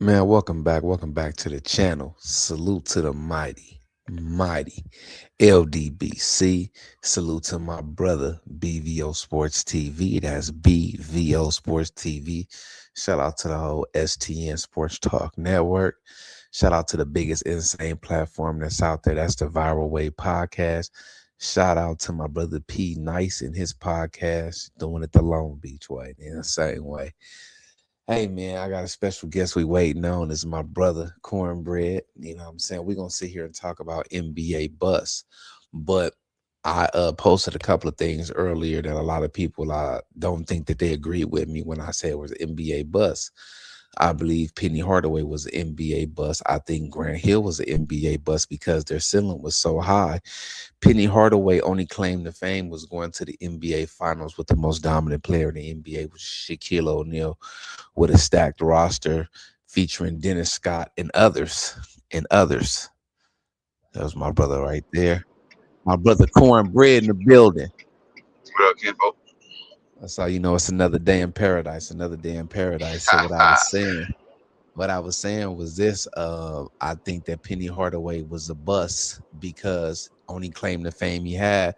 Man, welcome back to the channel. Salute to the mighty LDBC. Salute to my brother BVO Sports TV. That's BVO Sports TV. Shout out to the whole STN Sports Talk Network. Shout out to the biggest insane platform that's out there. That's the Viral Way Podcast. Shout out to my brother P Nice and his podcast, doing it the Long Beach way, in the same way. Hey man, I got a special guest we waiting on. This is my brother Cornbread. You know what I'm saying? We're gonna sit here and talk about NBA bus. But I posted a couple of things earlier that a lot of people don't think that they agree with me when I say it was an NBA bus. I believe Penny Hardaway was an NBA bus. I think Grant Hill was an NBA bus because their ceiling was so high. Penny Hardaway only claim to fame was going to the NBA Finals with the most dominant player in the NBA, which is Shaquille O'Neal, with a stacked roster featuring Dennis Scott and others. And others. That was my brother right there. My brother Cornbread in the building. What up, Kimbo? That's how you know it's another day in paradise. Another day in paradise. So what I was saying was this. I think that Penny Hardaway was a bust because only claim to fame he had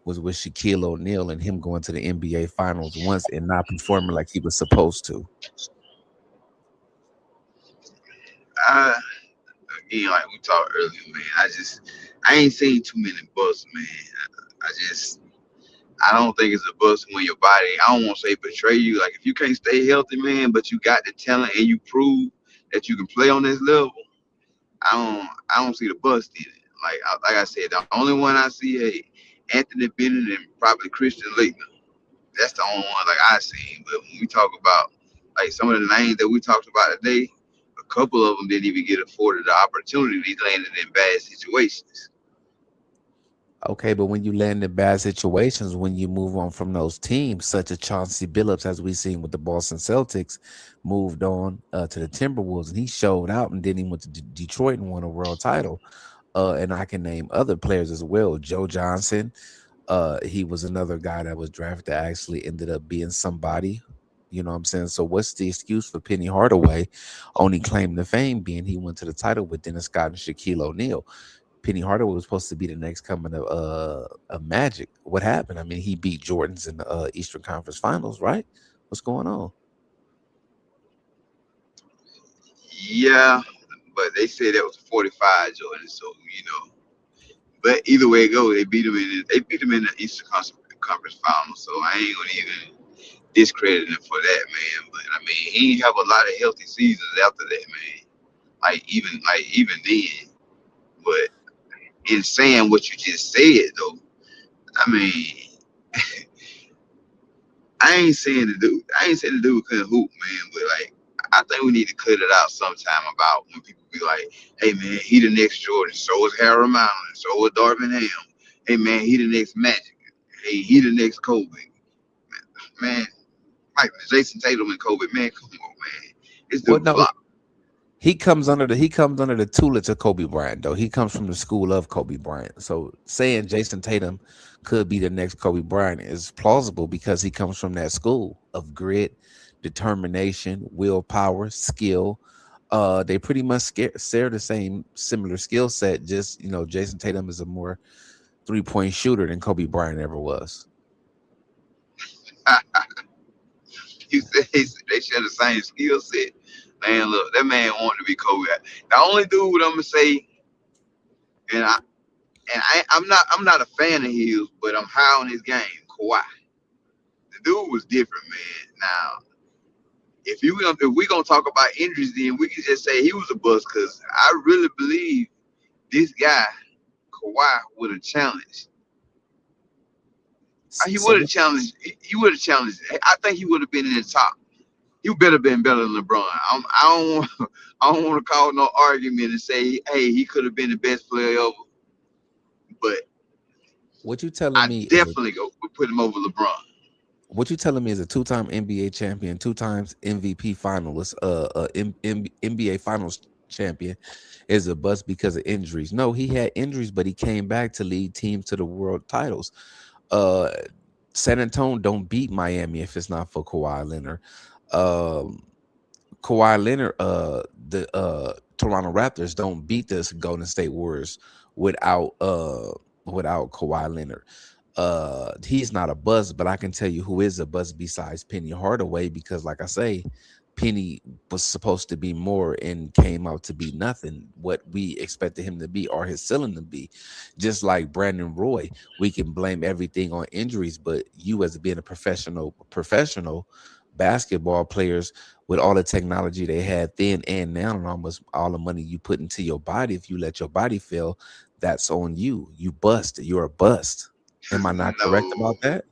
was with Shaquille O'Neal and him going to the NBA Finals once and not performing like he was supposed to. uh, Again, like we talked earlier, man. I ain't seen too many busts, man. I don't think it's a bust when your body. I don't want to say betray you. Like if you can't stay healthy, man, but you got the talent and you prove that you can play on this level, I don't see the bust in it. Like I said, the only one I see, hey, Anthony Bennett and probably Christian Laettner. That's the only one like I seen. But when we talk about like some of the names that we talked about today, a couple of them didn't even get afforded the opportunity. They landed in bad situations. Okay, but when you land in bad situations, when you move on from those teams, such as Chauncey Billups, as we seen with the Boston Celtics, moved on to the Timberwolves, and he showed out, and then he went to Detroit and won a world title. And I can name other players as well. Joe Johnson, he was another guy that was drafted that actually ended up being somebody. You know what I'm saying? So what's the excuse for Penny Hardaway only claim to fame being he went to the title with Dennis Scott and Shaquille O'Neal? Penny Hardaway was supposed to be the next coming of Magic. What happened? I mean, he beat Jordans in the Eastern Conference Finals, right? What's going on? Yeah, but they said that was 45 Jordan, so you know. But either way it goes, they beat him in the Conference Finals. So I ain't gonna even discredit him for that, man. But I mean, he ain't have a lot of healthy seasons after that, man. Like even then. But in saying what you just said though, I mean, I ain't saying the dude couldn't hoop, man. But like, I think we need to cut it out sometime about when people be like, "Hey, man, he the next Jordan. So is Harold Mountain. So is Darvin Ham. Hey, man, he the next Magic. Hey, he the next Kobe. Man, like Jason Tatum and Kobe. Man, come on, man. This Well, dude no, block. he comes under the tutelage of Kobe Bryant, though. He comes from the school of Kobe Bryant. So saying Jason Tatum could be the next Kobe Bryant is plausible because he comes from that school of grit, determination, willpower, skill. They pretty much share the same similar skill set. Just Jason Tatum is a more 3-point shooter than Kobe Bryant ever was. You say they share the same skill set. Man, look, that man wanted to be Kobe. The only dude I'm gonna say, and I'm not a fan of his, but I'm high on his game. Kawhi. The dude was different, man. Now, if we gonna talk about injuries, then we can just say he was a bust because I really believe this guy Kawhi would have challenged. He So would have challenged. He would have challenged. I think he would have been in the top. You better been better than LeBron. I don't want. I don't want to cause no argument and say, hey, he could have been the best player ever. But what you telling I me is a definitely go put him over LeBron. what you telling me is a two-time NBA champion, two times MVP finalist, NBA Finals champion, is a bust because of injuries. No, he had injuries, but he came back to lead teams to the world titles. Uh, San Antonio don't beat Miami if it's not for Kawhi Leonard. Um, Kawhi Leonard, the Toronto Raptors don't beat this Golden State Warriors without without Kawhi Leonard. He's not a buzz, but I can tell you who is a buzz besides Penny Hardaway, because like I say, Penny was supposed to be more and came out to be nothing what we expected him to be or his ceiling to be. Just like Brandon Roy, we can blame everything on injuries, but you as being a professional basketball players with all the technology they had then and now, and almost all the money you put into your body, if you let your body fail, that's on you. You bust. You're a bust. Am I not correct No, about that?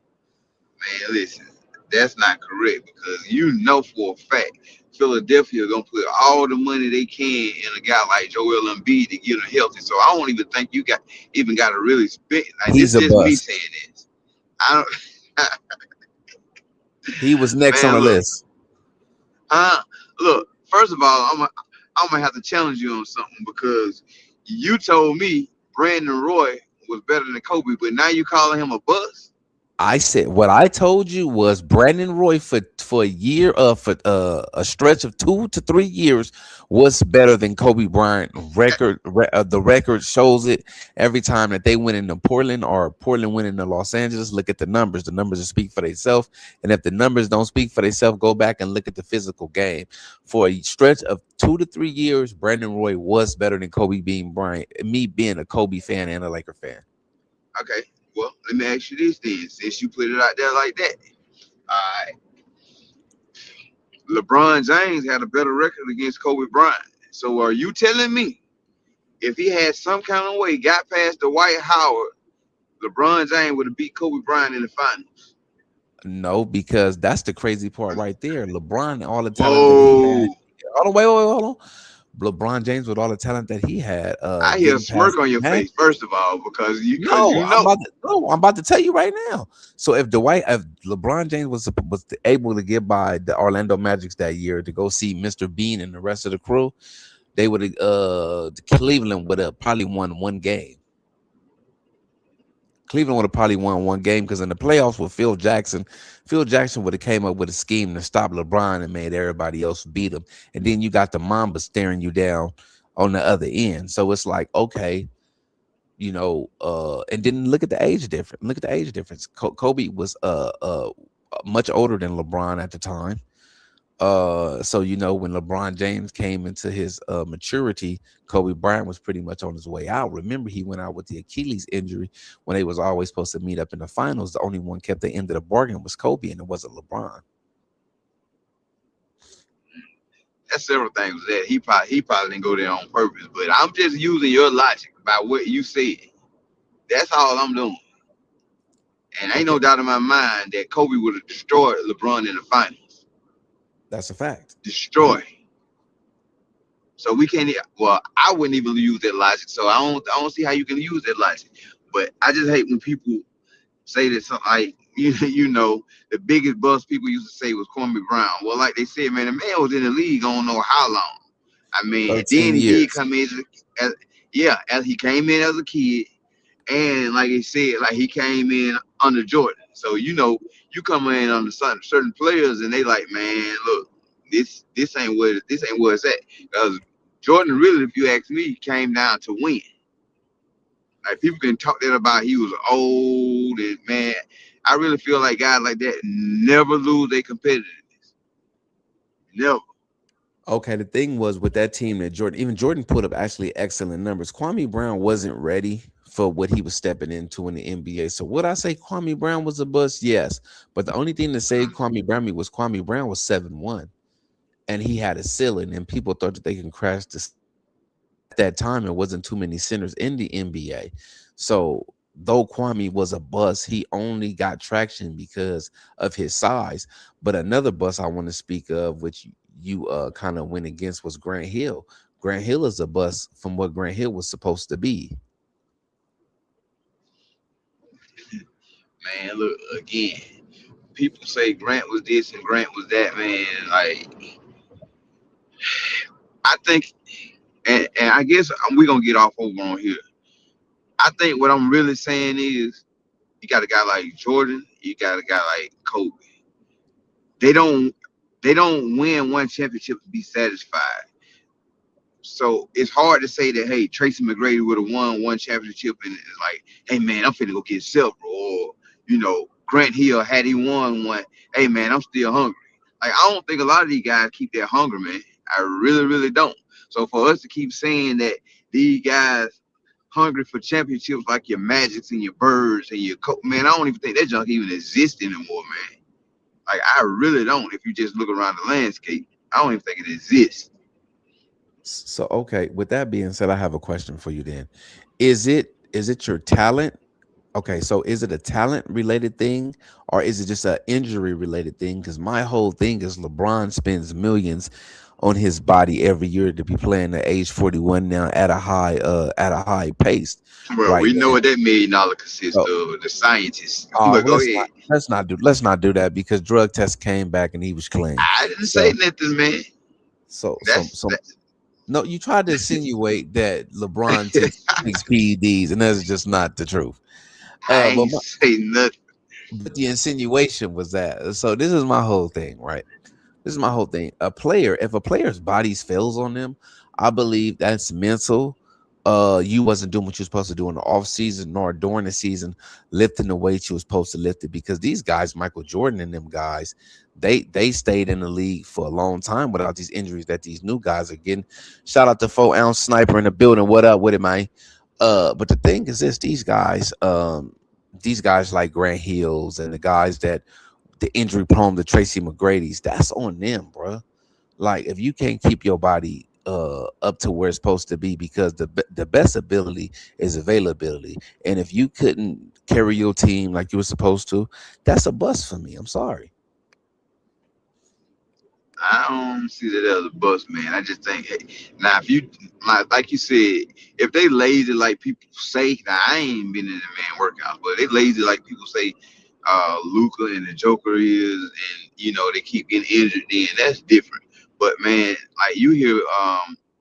man, listen, that's not correct because you know for a fact Philadelphia gonna put all the money they can in a guy like Joel Embiid to get him healthy. So I don't even think you got even got to really spend. Like this, He's a just me bust. saying this. I don't, He was next on man. the Look, list. look. First of all, I'm gonna have to challenge you on something because you told me Brandon Roy was better than Kobe, but now you calling him a bust. I said what I told you was Brandon Roy for a year for a stretch of 2 to 3 years was better than Kobe Bryant. The record shows it every time that they went into Portland or Portland went into Los Angeles. Look at the numbers. The numbers will speak for themselves. And if the numbers don't speak for themselves, go back and look at the physical game. For a stretch of 2 to 3 years, Brandon Roy was better than Kobe being Bryant. Me being a Kobe fan and a Laker fan. Okay, well, let me ask you this then, since you put it out there like that. All right, LeBron James had a better record against Kobe Bryant. So are you telling me if he had some kind of way got past the White Howard, LeBron James would have beat Kobe Bryant in the finals? No, because that's the crazy part right there. LeBron, all the talent that he had. Whoa. Hold on, wait, hold on. LeBron James with all the talent that he had, I hear a getting past smirk on the your Magic. face, first of all, because No, you know. I'm about to tell you right now. So if LeBron James was able to get by the Orlando Magics that year to go see Mr. Bean and the rest of the crew, they would have Cleveland would have probably won one game. Cleveland would have probably won one game because in the playoffs with Phil Jackson would have came up with a scheme to stop LeBron and made everybody else beat him. And then you got the Mamba staring you down on the other end. So it's like, okay, and then look at the age difference. Look at the age difference. Kobe was much older than LeBron at the time. So when LeBron James came into his maturity, Kobe Bryant was pretty much on his way out. Remember, he went out with the Achilles injury when they was always supposed to meet up in the finals. The only one kept the end of the bargain was Kobe, and it wasn't LeBron. That's several things with that. He probably didn't go there on purpose, but I'm just using your logic by what you said. That's all I'm doing. And ain't Okay, no doubt in my mind that Kobe would have destroyed LeBron in the finals. that's a fact. Destroy. So we can't. Well, I wouldn't even use that logic. So I don't see how you can use that logic. But I just hate when people say that something like the biggest bust people used to say was Kwame Brown. Well, like they said, man, the man was in the league. I don't know how long. I mean, 13 then he did years. come in as he came in as a kid, and like he said, like he came in under Jordan. So you come in under certain players, and they like, man, look, this ain't what it's at. Because Jordan really, if you ask me, came down to win. Like people can talk that about he was old and man, I really feel like guys like that never lose their competitiveness. Never. Okay, the thing was with that team that Jordan put up actually excellent numbers. Kwame Brown wasn't ready for what he was stepping into in the NBA. So would I say Kwame Brown was a bust? Yes. But the only thing to say Kwame Brown was 7-1 and he had a ceiling and people thought that they can crash the at that time it wasn't too many centers in the NBA. So though Kwame was a bust, he only got traction because of his size. But another bust I want to speak of, which you kind of went against, was Grant Hill. Grant Hill is a bust from what Grant Hill was supposed to be. Man, look again. People say Grant was this and Grant was that, man. Like I think and I guess we're gonna get off over on here. I think what I'm really saying is you got a guy like Jordan, you got a guy like Kobe. They don't they don't win one championship to be satisfied. So it's hard to say that, hey, Tracy McGrady would have won one championship and it's like, hey man, I'm finna go get several. Or, Grant Hill, had he won one, hey man, I'm still hungry. Like, I don't think a lot of these guys keep that hunger, man. I really, really don't. So for us to keep saying that these guys hungry for championships like your Magics and your Birds and your man, I don't even think that junk even exists anymore, man. Like, I really don't. If you just look around the landscape, I don't even think it exists. So okay, with that being said, I have a question for you then. Is it your talent? Okay, so is it a talent related thing or is it just a injury related thing? Because my whole thing is LeBron spends millions on his body every year to be playing at age 41 now at a high pace Well, right we know now. what that $1 million consists So of, the scientists. well, But go ahead. let's not do that because drug tests came back and he was clean. I didn't say So nothing, man. so so That's so that. no, you tried to insinuate that LeBron takes PEDs, and that's just not the truth. I But ain't say nothing. the insinuation was that. So this is my whole thing, right? This is my whole thing. If a player's body fails on them, I believe that's mental. You wasn't doing what you're supposed to do in the off season nor during the season, lifting the weight you was supposed to lift it. Because these guys, Michael Jordan and them guys, they stayed in the league for a long time without these injuries that these new guys are getting. Shout out to 4 ounce sniper in the building. What up with it, man? But the thing is this: these guys like Grant Hills and the guys that the injury prone to Tracy McGrady's, that's on them, bro. Like if you can't keep your body up to where it's supposed to be because the best ability is availability. And if you couldn't carry your team like you were supposed to, that's a bust for me. I'm sorry. I don't see that as a bust, man. I just think, hey, now if you like you said, if they lazy like people say, now I ain't been in the man workouts, but they lazy like people say, Luca and the Joker is, and they keep getting injured. Then that's different. But man, like you hear,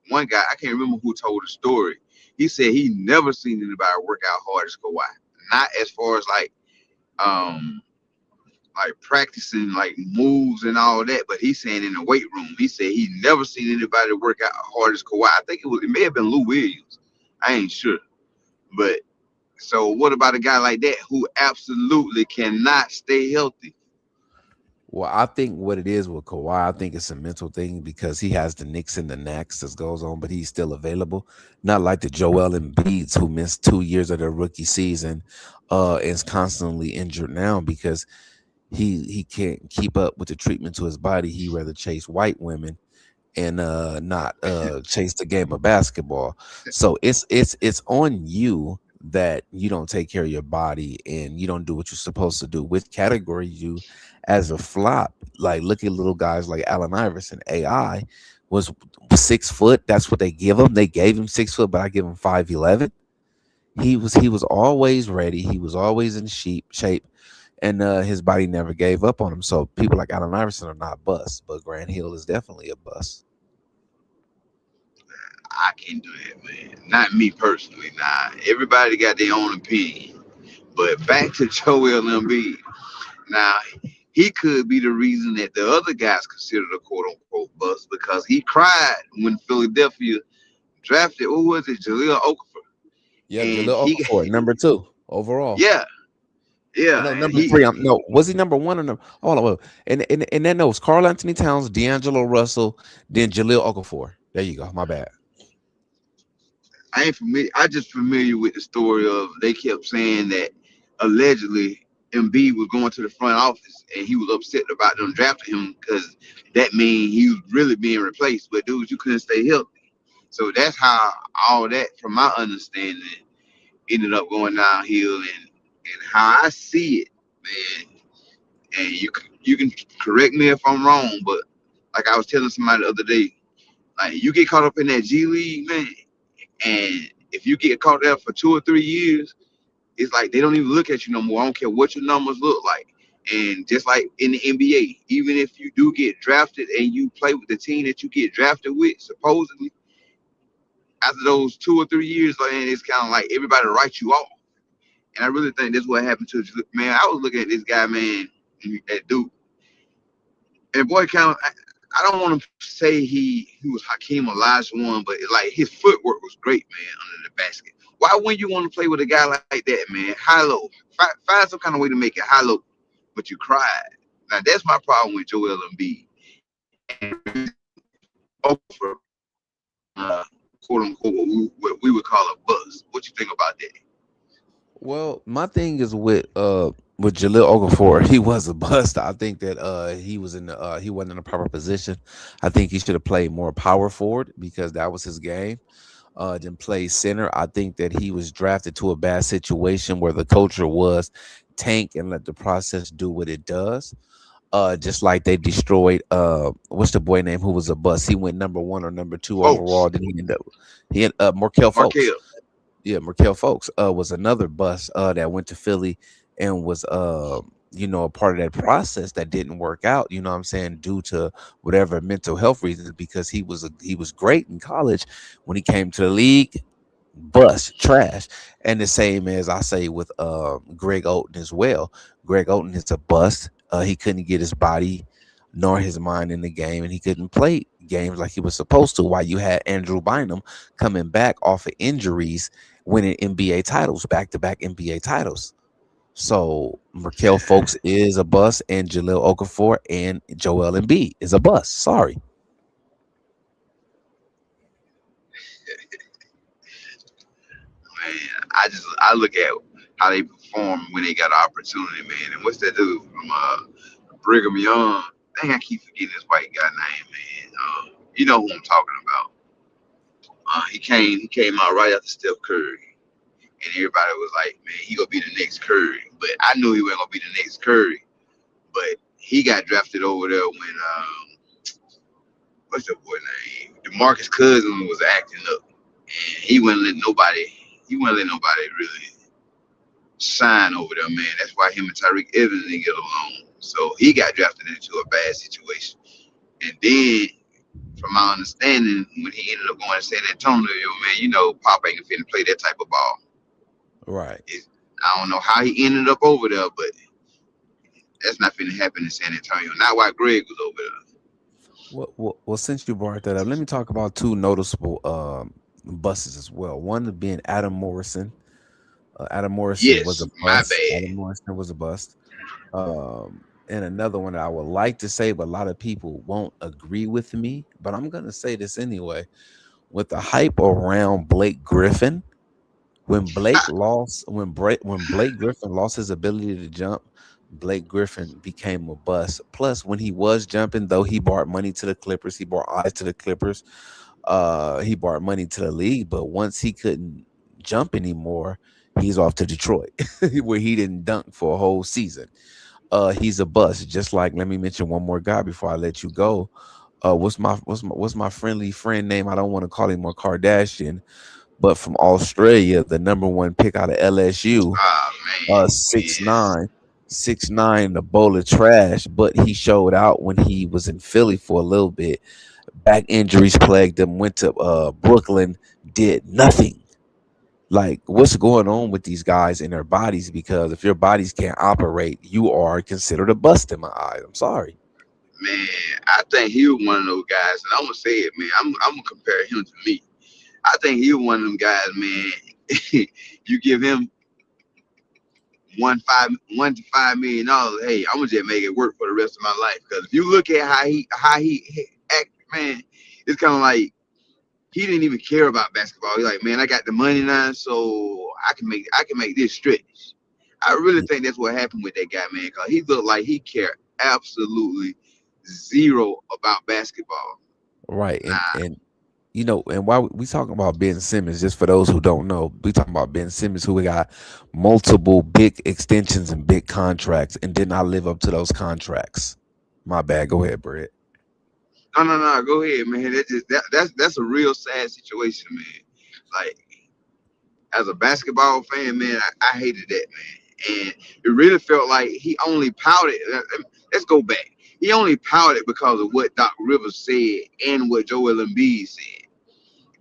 one guy I can't remember who told the story. He said he never seen anybody work out hard as Kawhi. Not as far as um practicing like moves and all that, but he's saying in the weight room, he said he never seen anybody work out hard as Kawhi. I think it may have been Lou Williams. I ain't sure. But so what about a guy like that who absolutely cannot stay healthy? Well, I think what it is with Kawhi, I think it's a mental thing because he has the nicks and the knacks that goes on, but he's still available. Not like the Joel Embiids who missed 2 years of their rookie season, is constantly injured now because he can't keep up with the treatment to his body. He rather chase white women and not chase the game of basketball. So it's on you that you don't take care of your body and you don't do what you're supposed to do. Which category you as a flop? Like look at little guys like Allen Iverson. AI was 6 foot. That's what they give him. They gave him 6 foot, but I give him 5'11". He was always ready. He was always in shape, and his body never gave up on him. So people like Allen Iverson are not busts, but Grant Hill is definitely a bust. I can't do that, man. Not me personally. Nah, everybody got their own opinion. But back to Joel Embiid. Now, he could be the reason that the other guys considered a quote unquote bust because he cried when Philadelphia drafted, what was it, Jaleel Okafor. Yeah, And Jaleel he, Okafor, number two overall. yeah, yeah, No, and number three. he, No, was he number one or number? Hold on, wait. And that knows Carl Anthony Towns, D'Angelo Russell, then Jaleel Okafor. There you go. My bad. I ain't familiar. I just familiar with the story of they kept saying that allegedly Embiid was going to the front office and he was upset about them drafting him because that mean he was really being replaced. But dudes, you couldn't stay healthy. So that's how all that, from my understanding, ended up going downhill. And how I see it, man. And you can correct me if I'm wrong, but like I was telling somebody the other day, like you get caught up in that G League, man, and if you get caught there for 2 or 3 years, it's like they don't even look at you no more. I don't care what your numbers look like. And just like in the NBA, even if you do get drafted and you play with the team that you get drafted with, supposedly, after those 2 or 3 years, like, it's kind of like everybody writes you off. And I really think that's what happened to man. I was looking at this guy, man, that dude, and boy, kind of. I don't want to say he was Hakeem Olajuwon, but like his footwork was great, man, under the basket. Why wouldn't you want to play with a guy like that, man? High low, find some kind of way to make it high low, but you cried. Now that's my problem with Joel Embiid, and the reason offer quote unquote what we would call a bust. What you think about that? Well, my thing is with Jaleel Okafor, he was a bust. I think that he wasn't in the proper position. I think he should have played more power forward because that was his game. Than play center. I think that he was drafted to a bad situation where the culture was tank and let the process do what it does. Just like they destroyed what's the boy name who was a bust? He went number one or number two Folks, overall. Then he ended up Markel Folks. Markel, Yeah, Markel Folks was another bust that went to Philly and was a part of that process that didn't work out, you know what I'm saying, due to whatever mental health reasons, because he was great in college. When he came to the league, bust, trash. And the same as I say with Greg Oden as well. Greg Oden is a bust. He couldn't get his body nor his mind in the game, and he couldn't play games like he was supposed to. While you had Andrew Bynum coming back off of injuries, winning NBA titles, back to back NBA titles. So Markel Folks is a bust, and Jaleel Okafor and Joel Embiid is a bust. Sorry. man. I look at how they perform when they got an opportunity, man. And what's that dude from Brigham Young? Dang, I keep forgetting this white guy name, man. You know who I'm talking about. He came out right after Steph Curry, and everybody was like, man, he gonna be the next Curry. But I knew he wasn't gonna be the next Curry. But he got drafted over there when what's that boy name? DeMarcus Cousins was acting up, and he wouldn't let nobody really shine over there, man. That's why him and Tyreek Evans didn't get along. So he got drafted into a bad situation. And then, from my understanding, when he ended up going to San Antonio, man, Pop ain't finna play that type of ball. Right. I don't know how he ended up over there, but that's not finna happen in San Antonio. Not while Greg was over there. Well, since you brought that up, let me talk about two noticeable buses as well. One being Adam Morrison. Adam Morrison was a Yes, my bust. Adam bad. Morrison was a bust. And another one that I would like to say, but a lot of people won't agree with me. But I'm gonna say this anyway. With the hype around Blake Griffin, when Blake Griffin lost his ability to jump, Blake Griffin became a bust. Plus, when he was jumping, though he brought money to the Clippers, he brought eyes to the Clippers. He brought money to the league, but once he couldn't jump anymore, he's off to Detroit, where he didn't dunk for a whole season. He's a bust. Just like, let me mention one more guy before I let you go. What's my friendly friend name? I don't want to call him a Kardashian, but from Australia, the number one pick out of LSU, Ah, man, six yes, nine, 6'9", a bowl of trash. But he showed out when he was in Philly for a little bit. Back injuries plagued him. Went to Brooklyn, did nothing. Like, what's going on with these guys in their bodies? Because if your bodies can't operate, you are considered a bust in my eyes. I'm sorry. man. I think he was one of those guys, and I'm gonna say it, man. I'm gonna compare him to me. I think he was one of them guys, man. You give him 1 to 5 million dollars. Hey, I'm gonna just make it work for the rest of my life. Because if you look at how he act, man, it's kind of like he didn't even care about basketball. He's like, man, I got the money now, so I can make this stretch. I really think that's what happened with that guy, man. Because he looked like he cared absolutely zero about basketball. Right. And Nah, and and why we talking about Ben Simmons, just for those who don't know, we talking about Ben Simmons who got multiple big extensions and big contracts and did not live up to those contracts. My bad. Go ahead, Brett. no, no, no. Go ahead, man. That's a real sad situation, man. Like as a basketball fan, man, I hated that, man. And it really felt like he only pouted. Let's go back. He only pouted because of what Doc Rivers said and what Joel Embiid said.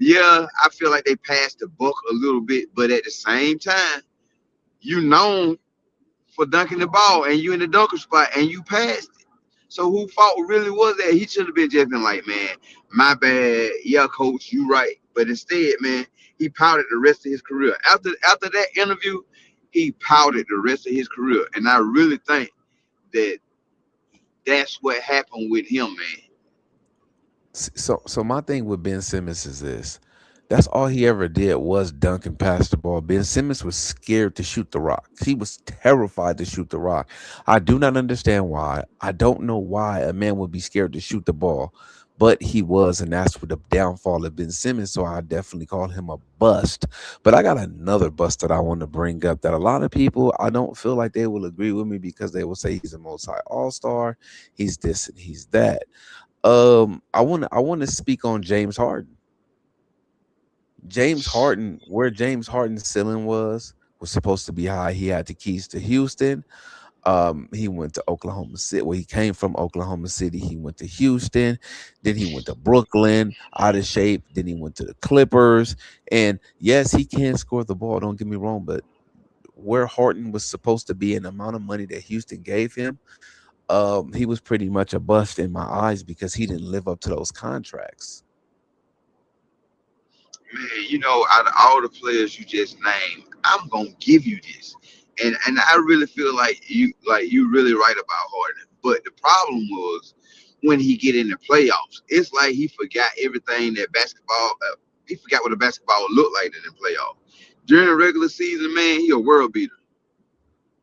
Yeah, I feel like they passed the buck a little bit, but at the same time, you known for dunking the ball and you in the dunker spot and you passed it. So who fault really was that? He should have been just been like, man, my bad. Yeah, coach, you right. But instead, man, he pouted the rest of his career. After that interview, he pouted the rest of his career. And I really think that that's what happened with him, man. So my thing with Ben Simmons is this. That's all he ever did was dunk and pass the ball. Ben Simmons was scared to shoot the rock. He was terrified to shoot the rock. I do not understand why. I don't know why a man would be scared to shoot the ball, but he was, and that's what the downfall of Ben Simmons. So I definitely call him a bust. But I got another bust that I want to bring up that a lot of people, I don't feel like they will agree with me because they will say he's a multi all star, he's this and he's that. I want to speak on James Harden. James Harden, where James Harden's ceiling was supposed to be high. He had the keys to Houston. He went to Oklahoma City. Well, he came from Oklahoma City. He went to Houston. Then he went to Brooklyn, out of shape. Then he went to the Clippers. And yes, he can score the ball. Don't get me wrong, but where Harden was supposed to be and the amount of money that Houston gave him, he was pretty much a bust in my eyes because he didn't live up to those contracts. Man, out of all the players you just named, I'm gonna give you this. And I really feel like you really right about Harden. But the problem was when he get in the playoffs, it's like he forgot everything that basketball. He forgot what a basketball looked like in the playoffs. During the regular season, man, he a world beater.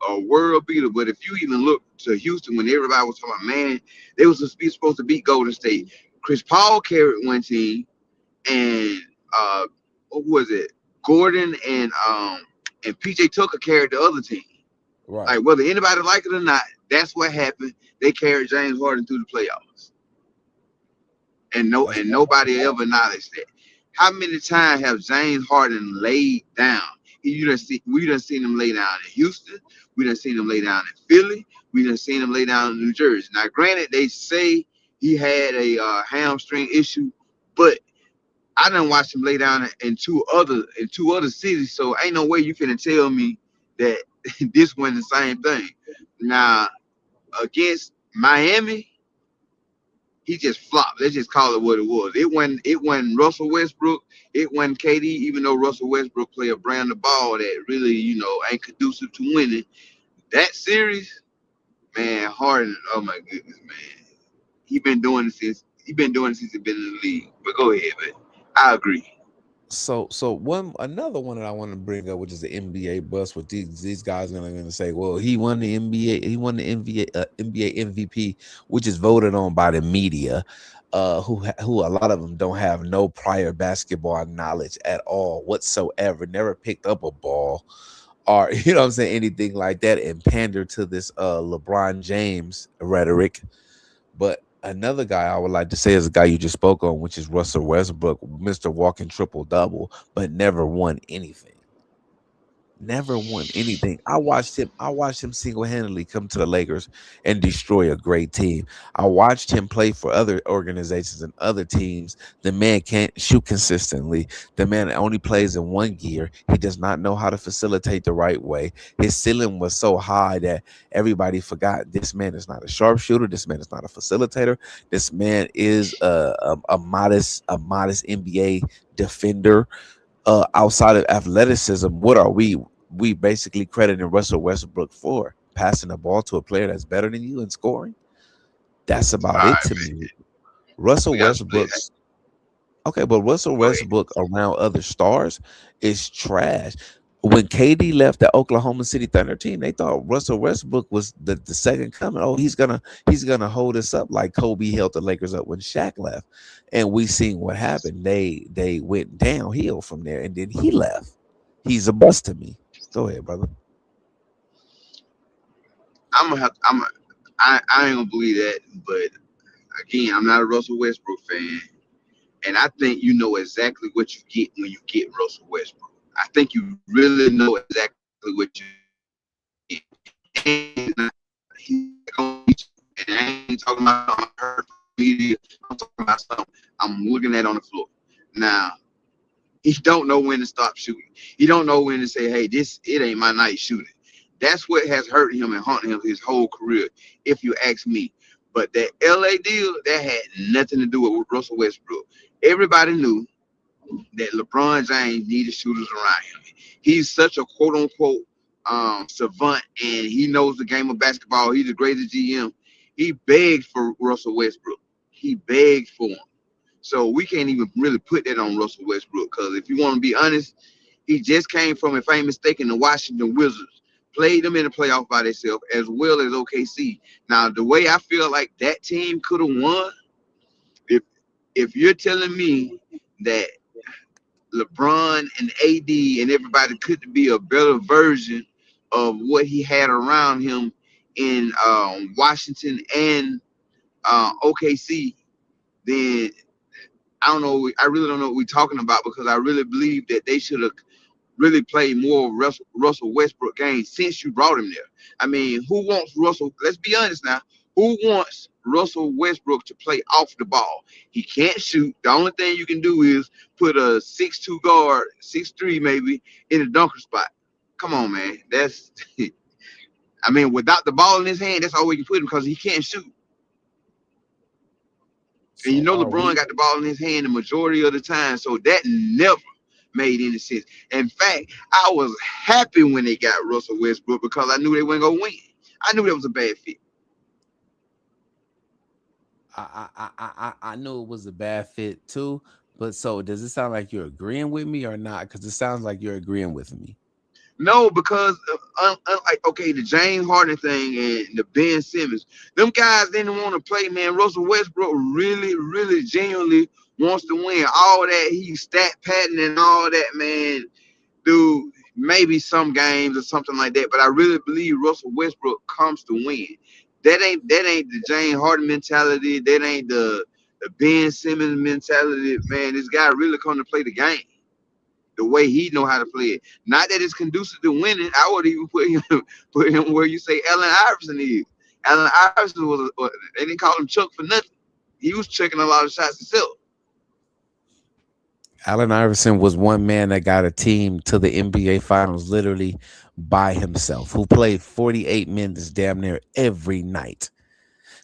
But if you even look to Houston when everybody was talking about, man, they was supposed to beat Golden State. Chris Paul carried one team, and what was it? Gordon and PJ Tucker carried the other team. Right. Like whether anybody like it or not, that's what happened. They carried James Harden through the playoffs, and That's right. nobody ever acknowledged that. How many times have James Harden laid down? We done seen him lay down in Houston. We done seen him lay down in Philly. We done seen him lay down in New Jersey. Now, granted, they say he had a hamstring issue, but I done watched him lay down in two other cities, so ain't no way you finna tell me that this wasn't the same thing. Now against Miami, he just flopped. Let's just call it what it was. It wasn't Russell Westbrook. It wasn't KD, even though Russell Westbrook play a brand of ball that really, ain't conducive to winning. That series, man, Harden, oh my goodness, man. He been doing it since he been in the league. But go ahead, man. I agree. So one another one that I want to bring up, which is the NBA bus, with these guys are gonna say, well, he won the NBA, he won the NBA MVP, which is voted on by the media, who a lot of them don't have no prior basketball knowledge at all whatsoever, never picked up a ball, or what I'm saying, anything like that, and pander to this LeBron James rhetoric. But another guy I would like to say is a guy you just spoke on, which is Russell Westbrook, Mr. Walking Triple Double, but never won anything. Never won anything. I watched him single-handedly come to the Lakers and destroy a great team. I watched him play for other organizations and other teams. The man can't shoot consistently. The man only plays in one gear. He does not know how to facilitate the right way. His ceiling was so high that everybody forgot this man is not a sharpshooter. This man is not a facilitator. This man is a modest NBA defender. Outside of athleticism, what are we basically crediting Russell Westbrook for? Passing the ball to a player that's better than you and scoring? That's All about it right, to man. me. Russell We got some Westbrook, okay, but Russell Go ahead. Westbrook around other stars is trash. When KD left the Oklahoma City Thunder team, they thought Russell Westbrook was the second coming. Oh, he's gonna hold us up like Kobe held the Lakers up when Shaq left. And we seen what happened. They went downhill from there, and then he left. He's a bust to me. Go ahead, brother. I'm gonna have. I ain't gonna believe that, but again, I'm not a Russell Westbrook fan, and I think you know exactly what you get when you get Russell Westbrook. I think you really know exactly what you get. And he's gonna beat you. And I ain't talking about something I heard from the media. I'm talking about something I'm looking at on the floor. Now, he don't know when to stop shooting. He don't know when to say, "Hey, this it ain't my night shooting." That's what has hurt him and haunted him his whole career, if you ask me. But that LA deal, that had nothing to do with Russell Westbrook. Everybody knew that LeBron James needed shooters around him. He's such a quote unquote savant, and he knows the game of basketball. He's the greatest GM. He begged for Russell Westbrook. He begged for him. So we can't even really put that on Russell Westbrook because if you want to be honest, he just came from, if I ain't mistaken, the Washington Wizards. Played them in the playoff by themselves as well as OKC. Now, the way I feel like that team could have won, if if you're telling me that LeBron and AD and everybody could be a better version of what he had around him in Washington and OKC, then I don't know. I really don't know what we're talking about because I really believe that they should have really played more Russell Westbrook games since you brought him there. I mean, who wants Russell? Let's be honest now. Who wants Russell Westbrook to play off the ball? He can't shoot. The only thing you can do is put a 6'2" guard, 6'3" maybe, in a dunker spot. Come on, man. That's I mean, without the ball in his hand, that's all we can put him because he can't shoot. And you So know are LeBron we? got the ball in his hand the majority of the time, so that never made any sense. In fact, I was happy when they got Russell Westbrook because I knew they weren't gonna win. I knew that was a bad fit. I knew it was a bad fit too. But so does it sound like you're agreeing with me or not? Because it sounds like you're agreeing with me. No, because unlike okay, the James Harden thing and the Ben Simmons, them guys didn't want to play. Man, Russell Westbrook really, really, genuinely wants to win. All that he's stat padding and all that, man. Dude, maybe some games or something like that, but I really believe Russell Westbrook comes to win. That ain't the James Harden mentality. That ain't the Ben Simmons mentality. Man, this guy really come to play the game the way he know how to play it. Not that it's conducive to winning. I would even put him put him where you say Allen Iverson is. Allen Iverson they didn't call him Chuck for nothing. He was checking a lot of shots himself. Allen Iverson was one man that got a team to the NBA Finals literally by himself, who played 48 minutes damn near every night.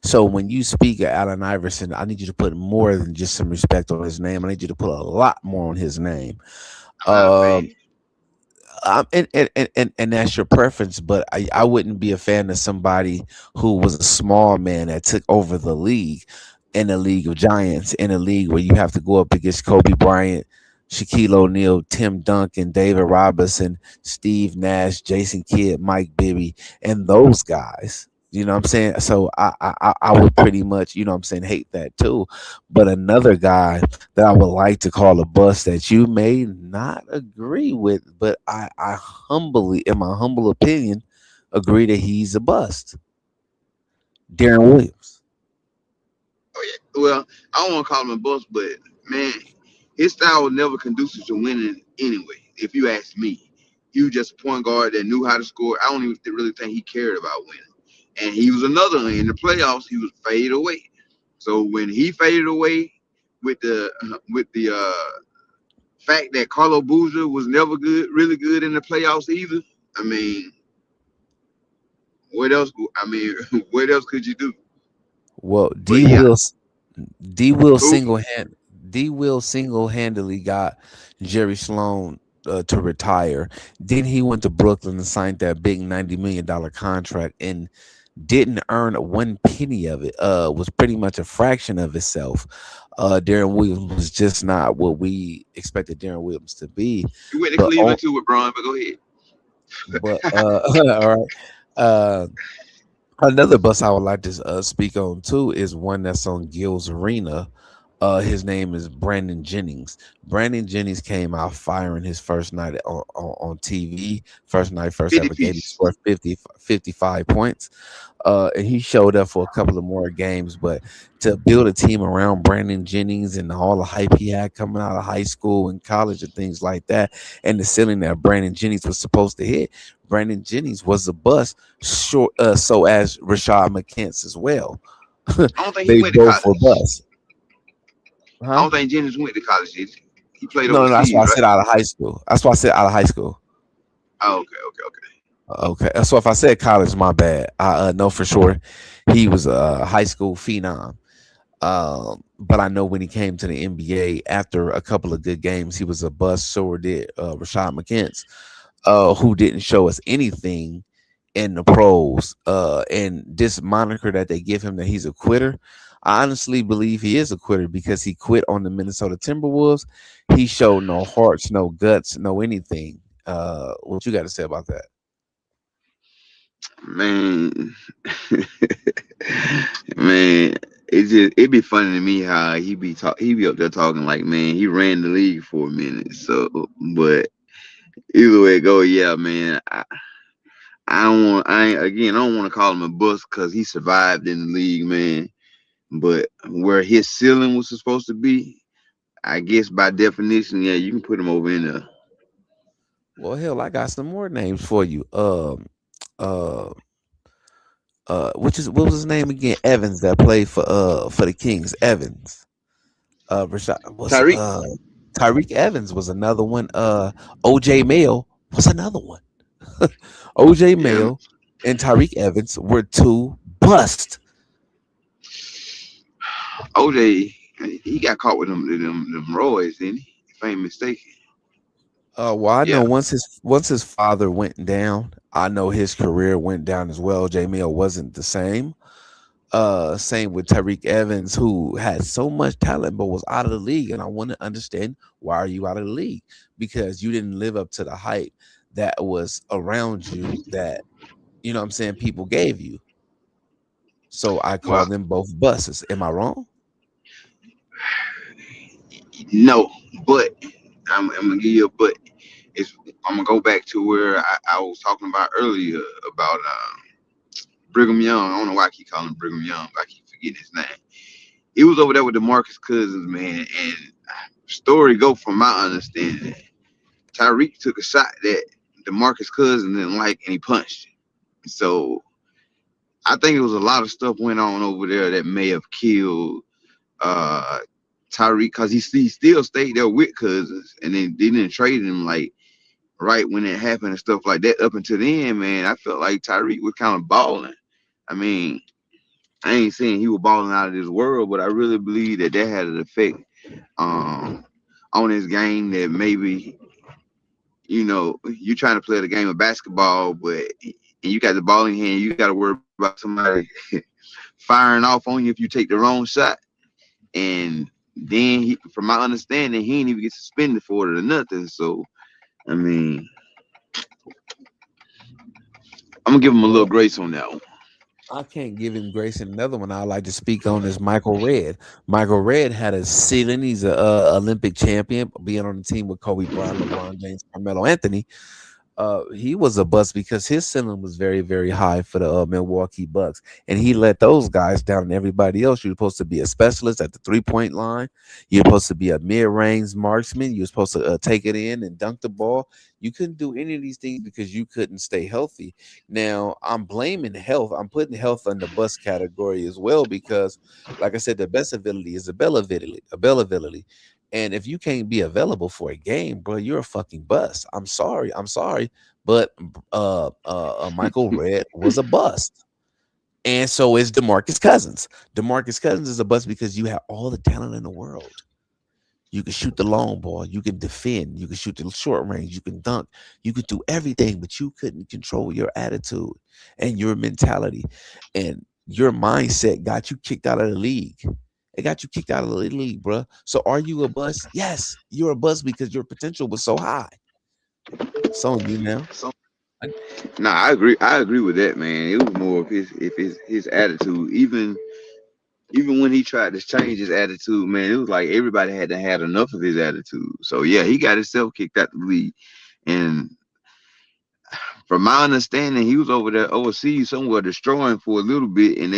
So when you speak of Allen Iverson, I need you to put more than just some respect on his name. I need you to put a lot more on his name. I'm not a fan. Um, and that's your preference, but I wouldn't be a fan of somebody who was a small man that took over the league in a league of giants, in a league where you have to go up against Kobe Bryant, Shaquille O'Neal, Tim Duncan, David Robinson, Steve Nash, Jason Kidd, Mike Bibby, and those guys. You know what I'm saying? So I would pretty much, you know what I'm saying, hate that too. But another guy that I would like to call a bust that you may not agree with, but I humbly, in my humble opinion, agree that he's a bust. Darren Williams. Oh yeah. Well, I don't want to call him a bust, but man, his style was never conducive to winning anyway. If you ask me, he was just a point guard that knew how to score. I don't even really think he cared about winning. And he was another one. In the playoffs. He was faded away. So when he faded away with the fact that Carlo Boozer was never good, really good in the playoffs either. I mean, what else? I mean, what else could you do? Well, But yeah, D Will who? D Will single handedly got Jerry Sloan to retire. Then he went to Brooklyn and signed that big $90 million contract and didn't earn one penny of it. Was pretty much a fraction of itself. Darren Williams was just not what we expected Darren Williams to be. He went to But Cleveland too with Braun. But go ahead. all right. Uh, Another bus I would like to speak on too is one that's on Gil's Arena. His name is Brandon Jennings. Brandon Jennings came out firing his first night on TV. First night, first 50 ever game. He piece. scored 55 points. And he showed up for a couple of more games. But to build a team around Brandon Jennings and all the hype he had coming out of high school and college and things like that, and the ceiling that Brandon Jennings was supposed to hit, Brandon Jennings was a bust. Short, so as Rashad McCants as well. I don't think he They went to both were college. busts. I Huh? don't think Jennings went to college. Did he? He played No, no, that's why overseas, I right? said out of high school. That's why I said out of high school. Oh, okay, okay, okay. Okay, so if I said college, my bad. I know for sure he was a high school phenom. But I know when he came to the NBA after a couple of good games, he was a bust. So did Rashad McCants, who didn't show us anything in the pros. And this moniker that they give him that he's a quitter, I honestly believe he is a quitter because he quit on the Minnesota Timberwolves. He showed no hearts, no guts, no anything. What you got to say about that? Man, man, it be funny to me how he be up there talking like, man, he ran the league for a minute. So, but either way it go, yeah, man. I don't want to call him a bust because he survived in the league, man. But where his ceiling was supposed to be, I guess by definition, yeah, you can put him over in there. Well, hell, I got some more names for you. Uh, which is what was his name again? Evans that played for the Kings. Evans. Rashad was Tyreek, Tyreek Evans was another one. OJ Mayo was another one. OJ yeah, Mayo and Tyreek Evans were two bust. OJ, he got caught with them roids, didn't he? If I ain't mistaken. Well, I know Yeah, once his father went down, I know his career went down as well. OJ Mayo wasn't the same. Same with Tyreek Evans, who had so much talent but was out of the league. And I want to understand, why are you out of the league? Because you didn't live up to the hype that was around you, that you know what I'm saying people gave you. So I call well, them both buses. Am I wrong? no, but I'm gonna give you a but. It's I'm gonna go back to where I was talking about earlier about Brigham Young. I don't know why I keep calling him Brigham Young, but I keep forgetting his name. He was over there with DeMarcus Cousins, man, and story go from my understanding, Tyreek took a shot that DeMarcus Cousins didn't like, and he punched it. So I think it was a lot of stuff went on over there that may have killed uh Tyreek because he still stayed there with Cousins, and then they didn't trade him like right when it happened and stuff like that. Up until then, man, I felt like Tyreek was kind of balling. I mean, I ain't saying he was balling out of this world, but I really believe that that had an effect um, on his game. That maybe you trying to play the game of basketball, but and you got the ball in your hand, you got to worry about somebody firing off on you if you take the wrong shot. And then, from my understanding, he didn't even get suspended for it or nothing. So, I mean, I'm gonna give him a little Well, grace on that one. I can't give him grace. And another one I like to speak on is Michael Red. Michael Red had a ceiling. He's a Olympic champion, being on the team with Kobe Bryant, LeBron James, Carmelo Anthony. He was a bust because his ceiling was very, very high for the Milwaukee Bucks, and he let those guys down and everybody else. You're supposed to be a specialist at the 3 point line. You're supposed to be a mid range marksman. You're supposed to take it in and dunk the ball. You couldn't do any of these things because you couldn't stay healthy. Now I'm blaming health. I'm putting health in the bust category as well because, like I said, the best ability is availability. And if you can't be available for a game, bro, you're a fucking bust. I'm sorry. I'm sorry. But Michael Red was a bust. And so is DeMarcus Cousins. DeMarcus Cousins is a bust because you have all the talent in the world. You can shoot the long ball, you can defend, you can shoot the short range, you can dunk, you could do everything, but you couldn't control your attitude and your mentality. And your mindset got you kicked out of the league. It got you kicked out of the league, bro. So are you a bust? Yes, you're a bust because your potential was so high. It's on you now. So, nah, I agree. I agree with that, man. It was more of his attitude. Even when he tried to change his attitude, man, it was like everybody had to had enough of his attitude. So yeah, he got himself kicked out the league. And from my understanding, he was over there overseas somewhere destroying for a little bit, and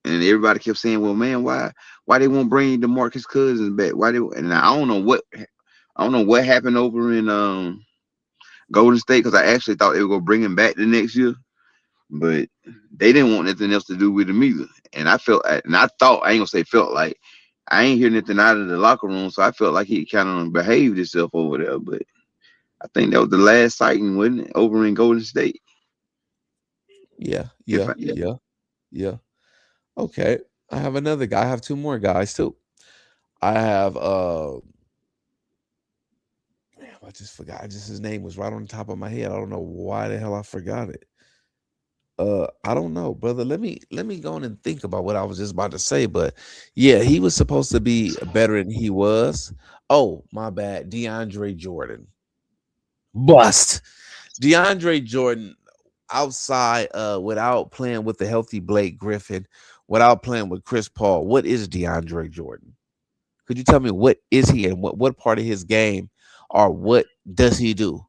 everybody kept saying, "Well, man, why they won't bring DeMarcus Cousins back? Why they?" And I don't know what happened over in Golden State because I actually thought they were gonna bring him back the next year, but they didn't want nothing else to do with him either. And I thought I ain't gonna say felt like I ain't hear nothing out of the locker room, so I felt like he kind of behaved himself over there. But I think that was the last sighting, wasn't it, over in Golden State? Yeah, If yeah, I, yeah, yeah. Okay. I have another guy. I have two more guys too. I have damn, I just forgot. Just his name was right on the top of my head. I don't know why the hell I forgot it. I don't know, brother. Let me go on and think about what I was just about to say. But yeah, he was supposed to be better than he was. Oh, my bad. DeAndre Jordan. Bust. DeAndre Jordan outside without playing with the healthy Blake Griffin, without playing with Chris Paul. What is DeAndre Jordan? Could you tell me what is he and what part of his game or what does he do?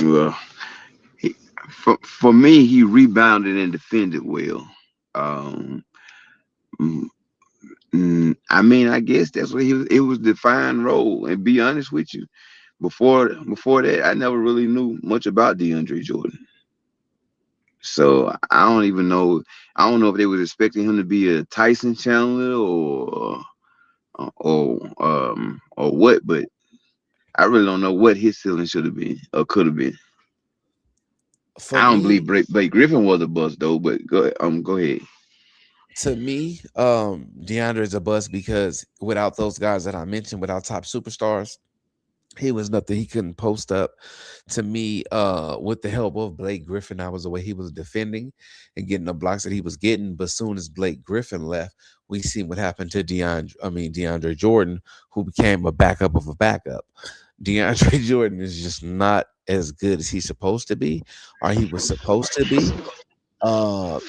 well, he, for me, he rebounded and defended well. Um, mm, I mean, I guess that's what he was. It was defined role. And be honest with you, before that, I never really knew much about DeAndre Jordan. So I don't even know. I don't know if they was expecting him to be a Tyson Chandler or what. But I really don't know what his ceiling should have been or could have been. For I don't believe me, Blake Griffin was a bust though. But go ahead. DeAndre is a bust because without those guys that I mentioned, without top superstars, he was nothing. He couldn't post up. To me, with the help of Blake Griffin, that was the way he was defending and getting the blocks that he was getting. But soon as Blake Griffin left, we seen what happened to DeAndre Jordan, who became a backup of a backup. DeAndre Jordan is just not as good as he's supposed to be, or he was supposed to be.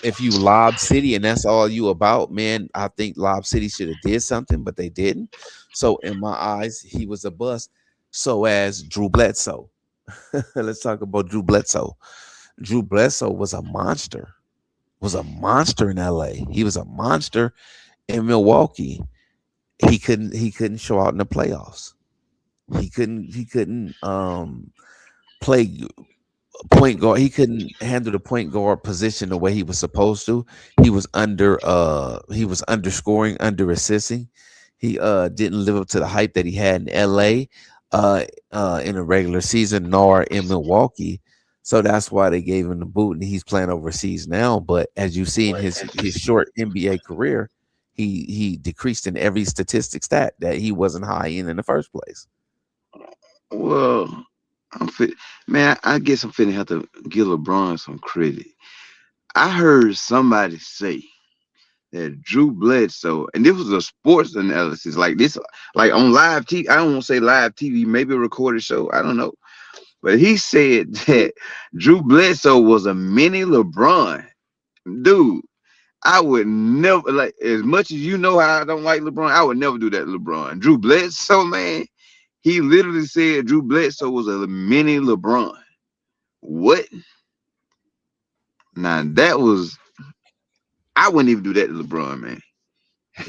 If you Lob City and that's all you about, man, I think Lob City should have did something, but they didn't. So in my eyes, he was a bust. So as Drew Bledsoe. Let's talk about Drew Bledsoe. Drew Bledsoe was a monster in LA. He was a monster in Milwaukee. He couldn't show out in the playoffs. He couldn't play point guard. He couldn't handle the point guard position the way he was supposed to. He was underscoring, under assisting. He didn't live up to the hype that he had in LA in a regular season nor in Milwaukee. So that's why they gave him the boot and he's playing overseas now. But as you see in his short NBA career, he decreased in every statistic stat that he wasn't high in the first place. Well, I'm fit. Man, I guess I'm finna have to give LeBron some credit. I heard somebody say that Drew Bledsoe, and this was a sports analysis like this, like on live TV. I don't want to say live TV, maybe a recorded show. I don't know. But he said that Drew Bledsoe was a mini LeBron. Dude, I would never, like, as much as you know how I don't like LeBron, I would never do that to LeBron. Drew Bledsoe, man, he literally said Drew Bledsoe was a mini LeBron. What? Now that was, I wouldn't even do that to LeBron, man.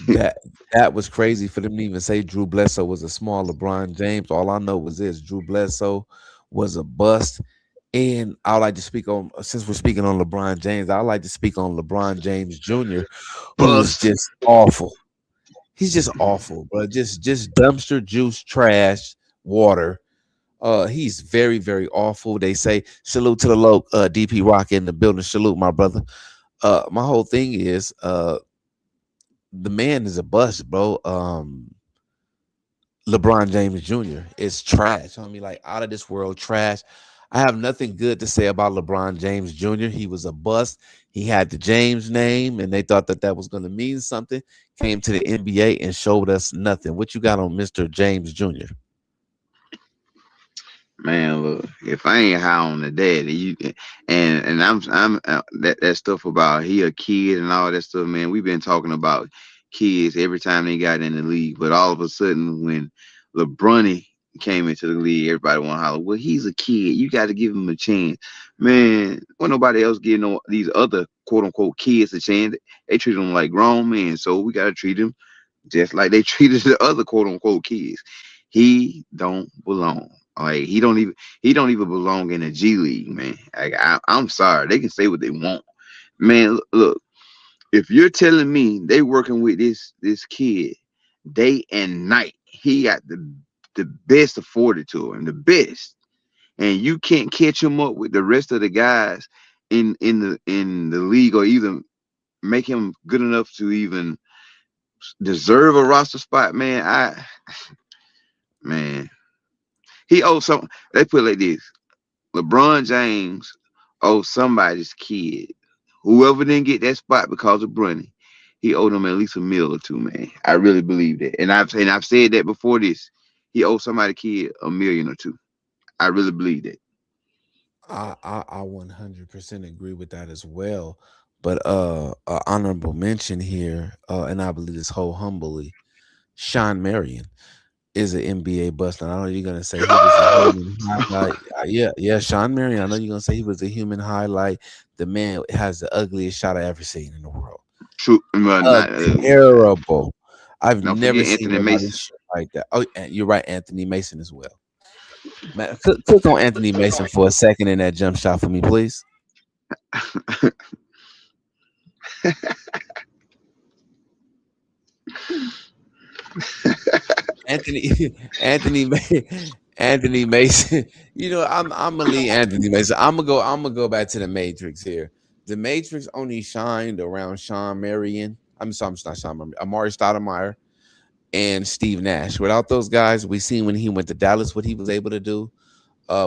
That that was crazy for them to even say Drew Bledsoe was a small LeBron James. All I know was this: Drew Bledsoe was a bust. And I would like to speak on, since we're speaking on LeBron James, I'd like to speak on LeBron James Jr., who is Bust. just awful. He's just awful, bro. Just dumpster juice, trash, water. He's very, very awful. They say salute to the low DP Rock in the building. Salute, my brother. My whole thing is the man is a bust, bro. LeBron James Jr. is trash. I mean, like out of this world trash. I have nothing good to say about LeBron James Jr. He was a bust. He had the James name, and they thought that that was going to mean something. Came to the NBA and showed us nothing. What you got on Mr. James Jr.? Man, look, if I ain't high on the daddy, and I'm that stuff about he a kid and all that stuff, man. We've been talking about kids every time they got in the league, but all of a sudden when LeBron came into the league, everybody want to holler, well, he's a kid. You got to give him a chance, man. When nobody else getting no, these other quote unquote kids a chance, they treat them like grown men, so we got to treat them just like they treated the other quote unquote kids. He don't belong. Like he don't even belong in the G League, man. Like I'm sorry, they can say what they want, man. Look, if you're telling me they working with this kid day and night, he got the best afforded to him, the best, and you can't catch him up with the rest of the guys in the league, or even make him good enough to even deserve a roster spot, man. Man, he owes some. They put it like this: LeBron James owes somebody's kid, whoever didn't get that spot because of Bronny. He owed them at least a meal or two, man. I really believe that, and I've said that before this. He owed somebody kid a million or two. I really believe that. I 100% agree with that as well. But honorable mention here, and I believe this whole humbly, Sean Marion is an NBA bust. And I know you're gonna say he was a human highlight. Yeah, Sean Marion. I know you're gonna say he was a human highlight. The man has the ugliest shot I ever seen in the world. True, well, not Terrible. I've don't never forget seen Anthony nobody Mason. shoot like that. Oh, and you're right, Anthony Mason as well. Man, cook on Anthony Mason for a second in that jump shot for me, please. Anthony Anthony Anthony Mason. You know, I'm gonna leave Anthony Mason. I'm gonna go back to the Matrix here. The Matrix only shined around Sean Marion. I'm sorry, I'm not Sean Marion, Amari Stoudemire and Steve Nash. Without those guys, we seen when he went to Dallas what he was able to do,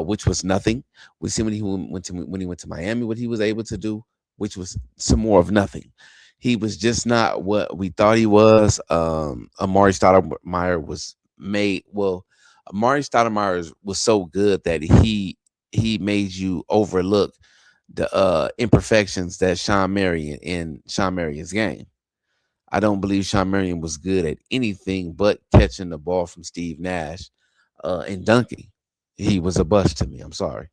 which was nothing. We see when he went to Miami what he was able to do, which was some more of nothing. He was just not what we thought he was. Amari Stoudemire was made well. Amari Stoudemire was so good that he made you overlook the imperfections that Sean Marion's game. I don't believe Sean Marion was good at anything but catching the ball from Steve Nash and dunking. He was a bust to me. I'm sorry.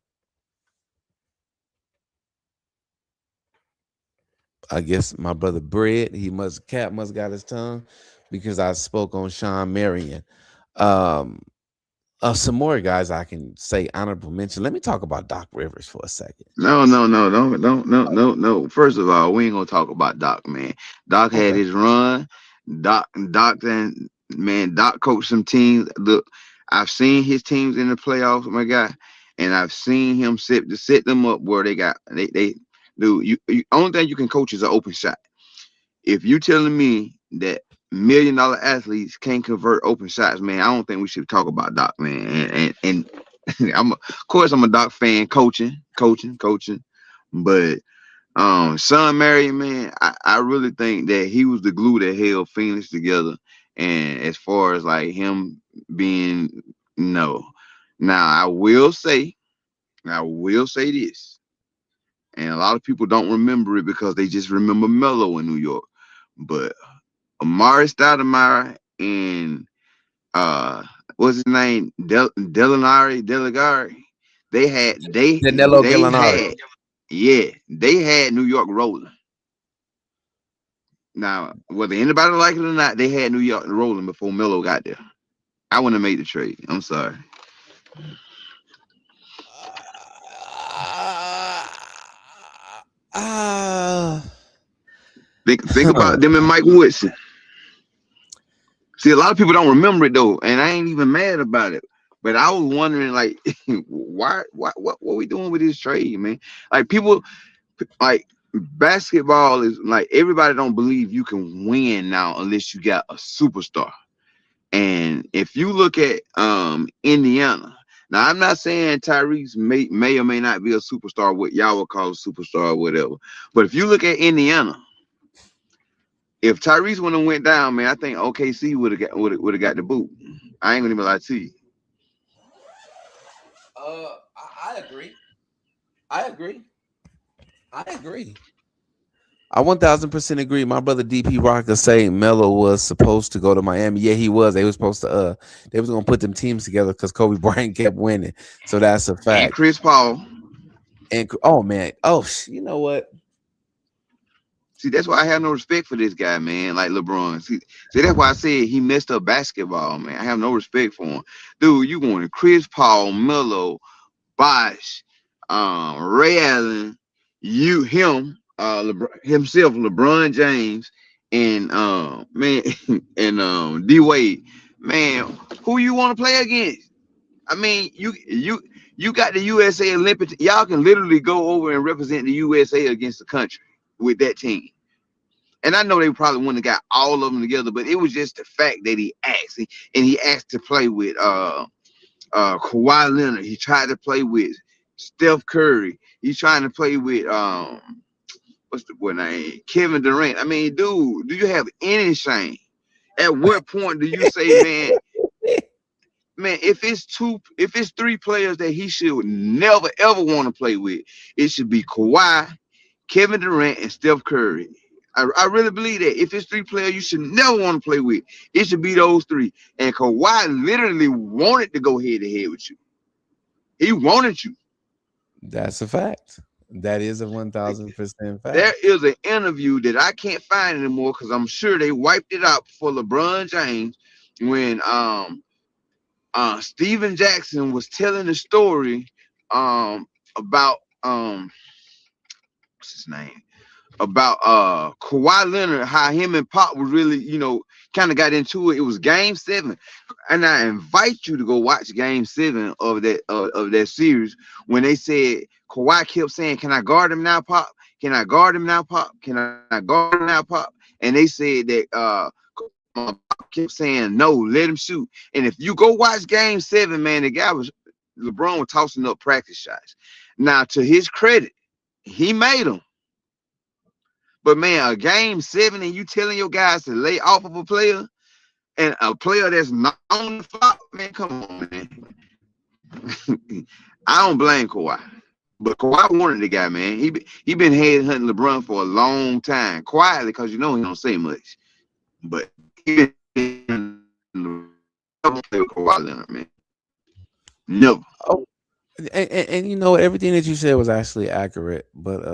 I guess my brother Bread, Cat must got his tongue because I spoke on Sean Marion. Um, some more guys I can say honorable mention. Let me talk about Doc Rivers for a second. No, no, no, no. First of all, we ain't gonna talk about Doc, man. Doc had Okay. his run. Doc, and man, Doc coached some teams. Look, I've seen his teams in the playoffs, my guy, and I've seen him set them up where they do. You only thing you can coach is an open shot. If you telling me that $1 million athletes can't convert open shots, man, I don't think we should talk about Doc, man. And of course, I'm a Doc fan, coaching, but Son Marion, man, I really think that he was the glue that held Phoenix together. And as far as like him being no, now I will say this, and a lot of people don't remember it because they just remember Melo in New York, but Amari Stoudemire and uh what's his name? Delinari. They had they Danilo they Gallinari. had yeah, they had New York rolling. Now, whether anybody like it or not, they had New York rolling before Melo got there. I wouldn't have made the trade. I'm sorry. Uh, Think about them and Mike Woodson. See, a lot of people don't remember it though, and I ain't even mad about it. But I was wondering, like, what we doing with this trade, man? Like, people, like, basketball is like everybody don't believe you can win now unless you got a superstar. And if you look at Indiana, now I'm not saying Tyrese may or may not be a superstar, what y'all would call a superstar or whatever. But if you look at Indiana, if Tyrese would have went down, man, I think OKC would have got the boot. I ain't gonna even lie to you. I agree. I agree. I agree. I 1000% agree. My brother DP Rocker saying Melo was supposed to go to Miami. Yeah, he was. They was supposed to they was gonna put them teams together because Kobe Bryant kept winning. So that's a And fact. Chris Paul. And oh man, oh you know what? See, that's why I have no respect for this guy, man. Like LeBron. See, that's why I said he messed up basketball, man. I have no respect for him, dude. You going to Chris Paul, Melo, Bosh, Ray Allen, himself, LeBron James, and man, and D Wade, man. Who you want to play against? I mean, you. You got the USA Olympic. Y'all can literally go over and represent the USA against the country with that team. And I know they probably wouldn't have got all of them together, but it was just the fact that he asked, and he asked to play with Kawhi Leonard. He tried to play with Steph Curry. He's trying to play with what's the boy name? Kevin Durant. I mean, dude, do you have any shame? At what point do you say, man, if it's three players that he should never ever want to play with, it should be Kawhi, Kevin Durant, and Steph Curry. I really believe that if it's three players you should never want to play with, it should be those three. And Kawhi literally wanted to go head to head with you. He wanted you. That's a fact. That is a 1000% There fact. is an interview that I can't find anymore because I'm sure they wiped it out for LeBron James when Steven Jackson was telling the story about what's his name, about Kawhi Leonard, how him and Pop was really, kind of got into it. It was Game 7, and I invite you to go watch Game 7 of that series when they said Kawhi kept saying, "Can I guard him now, Pop? Can I guard him now, Pop? Can I guard him now, Pop?" And they said that Pop kept saying, "No, let him shoot." And if you go watch Game 7, man, LeBron was tossing up practice shots. Now, to his credit, he made them. But man, a Game 7 and you telling your guys to lay off of a player and a player that's not on the flop, man, come on, man. I don't blame Kawhi. But Kawhi wanted the guy, man. He been head hunting LeBron for a long time. Quietly, because he don't say much. But he been Kawhi Leonard, man. Never. Oh, and you know everything that you said was actually accurate, but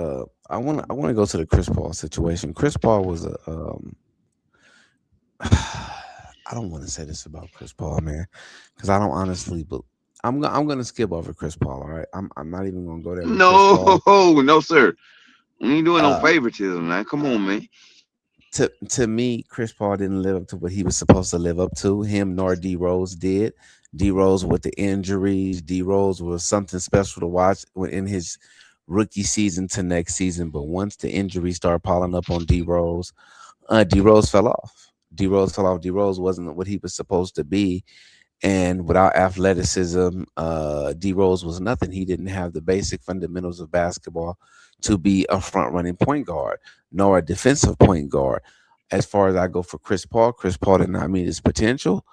I want to go to the Chris Paul situation. Chris Paul was a I don't want to say this about Chris Paul, man, because I don't honestly, but I'm gonna skip over Chris Paul. All right, I'm not even gonna go there with Chris No, Paul. no, sir. We ain't doing no Uh, favoritism, man. Come on, man. to me, Chris Paul didn't live up to what he was supposed to live up to. Him nor D Rose did. D Rose with the injuries. D Rose was something special to watch in his rookie season to next season. But once the injuries started piling up on D Rose, D Rose fell off. D Rose fell off. D Rose wasn't what he was supposed to be. And without athleticism, D Rose was nothing. He didn't have the basic fundamentals of basketball to be a front running point guard, nor a defensive point guard. As far as I go for Chris Paul did not meet his potential.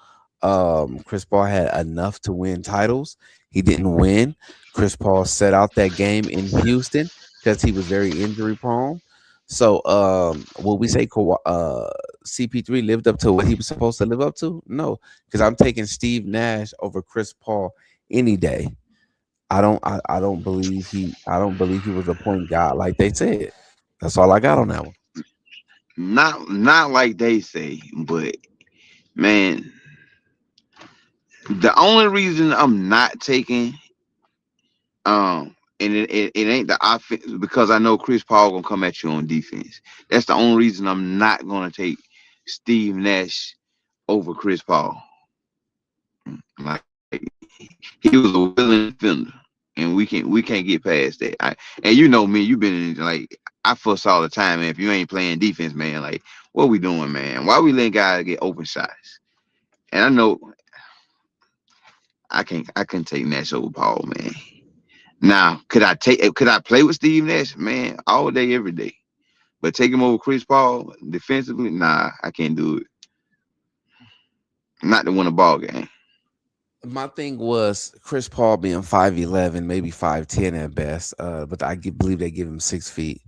Chris Paul had enough to win titles. He didn't win. Chris Paul set out that game in Houston because he was very injury prone. So, will we say CP3 lived up to what he was supposed to live up to? No, because I'm taking Steve Nash over Chris Paul any day. I don't believe he was a point guard like they said. That's all I got on that one. Not like they say, but man, the only reason I'm not taking and it ain't the offense because I know Chris Paul gonna come at you on defense. That's the only reason I'm not gonna take Steve Nash over Chris Paul. Like he was a willing defender, and we can't get past that. And you know me, you've been in like I fuss all the time, man. If you ain't playing defense, man, like what we doing, man? Why we letting guys get open shots? And I know I couldn't take Nash over Paul, man. Now, could I play with Steve Nash? Man, all day, every day. But take him over Chris Paul defensively? Nah, I can't do it. Not to win a ball game. My thing was Chris Paul being 5'11", maybe 5'10" at best. But believe they give him 6 feet.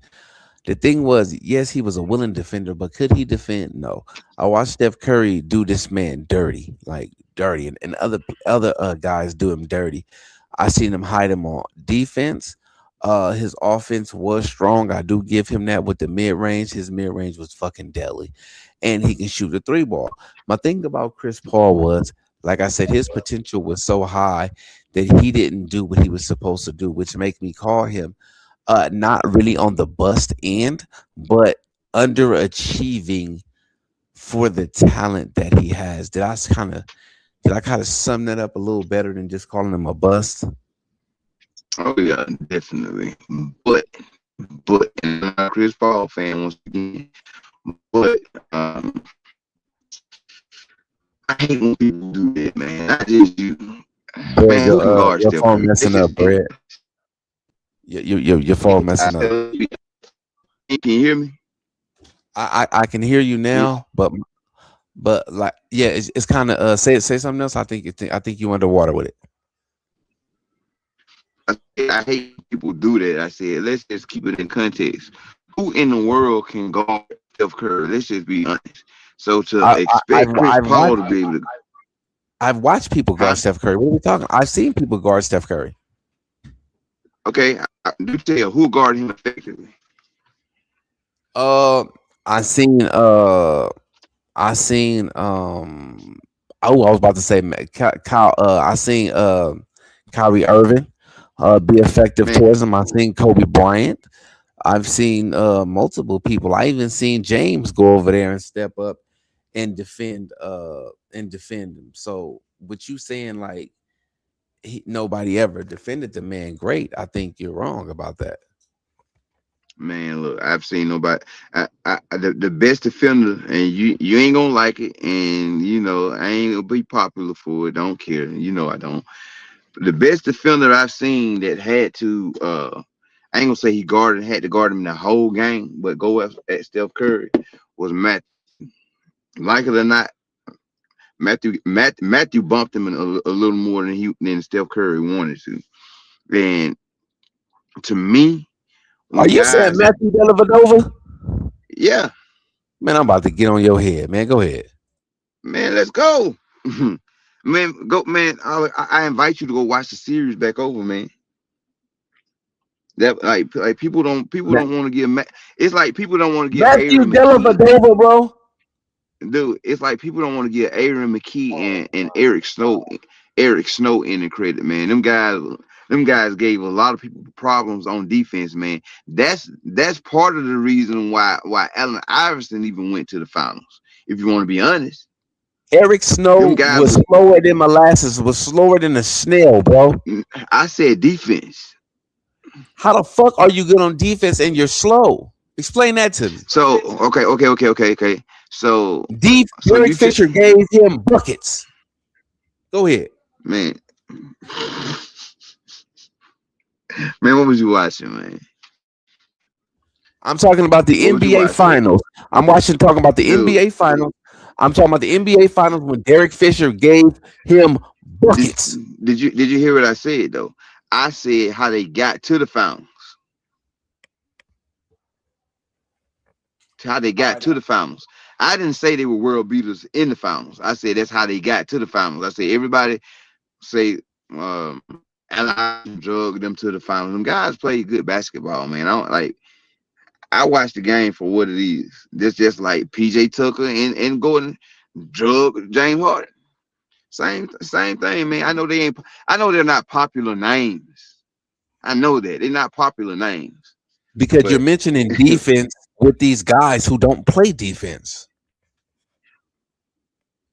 The thing was, yes, he was a willing defender, but could he defend? No. I watched Steph Curry do this man dirty, like dirty, and other guys do him dirty. I seen him hide him on defense. His offense was strong. I do give him that with the mid range. His mid range was fucking deadly, and he can shoot a three ball. My thing about Chris Paul was, like I said, his potential was so high that he didn't do what he was supposed to do, which make me call him not really on the bust end, but underachieving for the talent that he has. Did I kind of sum that up a little better than just calling him a bust? Oh yeah, definitely. But and I'm not a Chris Paul fan once again. But I hate when people do that, man. Not just you, Brad, man. Who can guard your Steph phone Curry? Let's messing just up, be Brad. Your phone messing up. Can you hear me? I can hear you Can now, but like yeah, it's kind of say something else. I think you underwater with it. I hate when people do that. I said, let's just keep it in context. Who in the world can guard Steph Curry? Let's just be honest. So to expect Chris I've Paul watched to be able to, people guard huh? Steph Curry. What are we talking? I've seen people guard Steph Curry. Okay, do tell who guard him effectively. Uh, I seen I seen oh I was about to say Kyle. I seen Kyrie Irving be effective Man, towards him. I seen Kobe Bryant. I've seen multiple people. I even seen James go over there and step up and defend him. So what you saying like nobody ever defended the man? Great. I think you're wrong about that. man, look, I've seen nobody. The best defender, and you ain't gonna like it, and I ain't gonna be popular for it. Don't care, I don't. The best defender I've seen that had to, I ain't gonna say had to guard him the whole game, but go at Steph Curry was Matthew. Like it or not, Matthew bumped him a little more than Steph Curry wanted to. And to me, Are when you saying guys, Matthew Dellavedova? yeah, Man, I'm about to get on your head, man. Go ahead. man, let's go. Man, go, man. I invite you to go watch the series back over, man. That like people don't want to give it's like people don't want to give Matthew Aaron McKee, Dellavedova, bro. dude. It's like people don't want to give Aaron McKee and Eric Snow any credit, man. Them guys gave a lot of people problems on defense, man. That's part of the reason why Allen Iverson even went to the finals. If you want to be honest, Eric them Snow guys was were. slower than molasses, was slower than a snail, bro. I said defense. How the fuck are you good on defense and you're slow? Explain that to me. So okay. Derek You tell Fisher gave him buckets. Go ahead. man, man, what was you watching, man? I'm talking about What the was you NBA watching, Finals. I'm watching talking about the dude? NBA Finals. I'm talking about the NBA Finals when Derek Fisher gave him Did buckets. did you hear what I said though? I said how they got to the finals. How they All got right. to the finals. I didn't say they were world beaters in the finals. I said that's how they got to the finals. I said everybody say Allen Iverson drug them to the finals. Them guys play good basketball, man. I don't like. I watch the game for what it is. This just like PJ Tucker and Gordon drug James Harden. Same thing, man. I know they ain't. I know they're not popular names. I know that they're not popular names. Because you're But mentioning defense with these guys who don't play defense.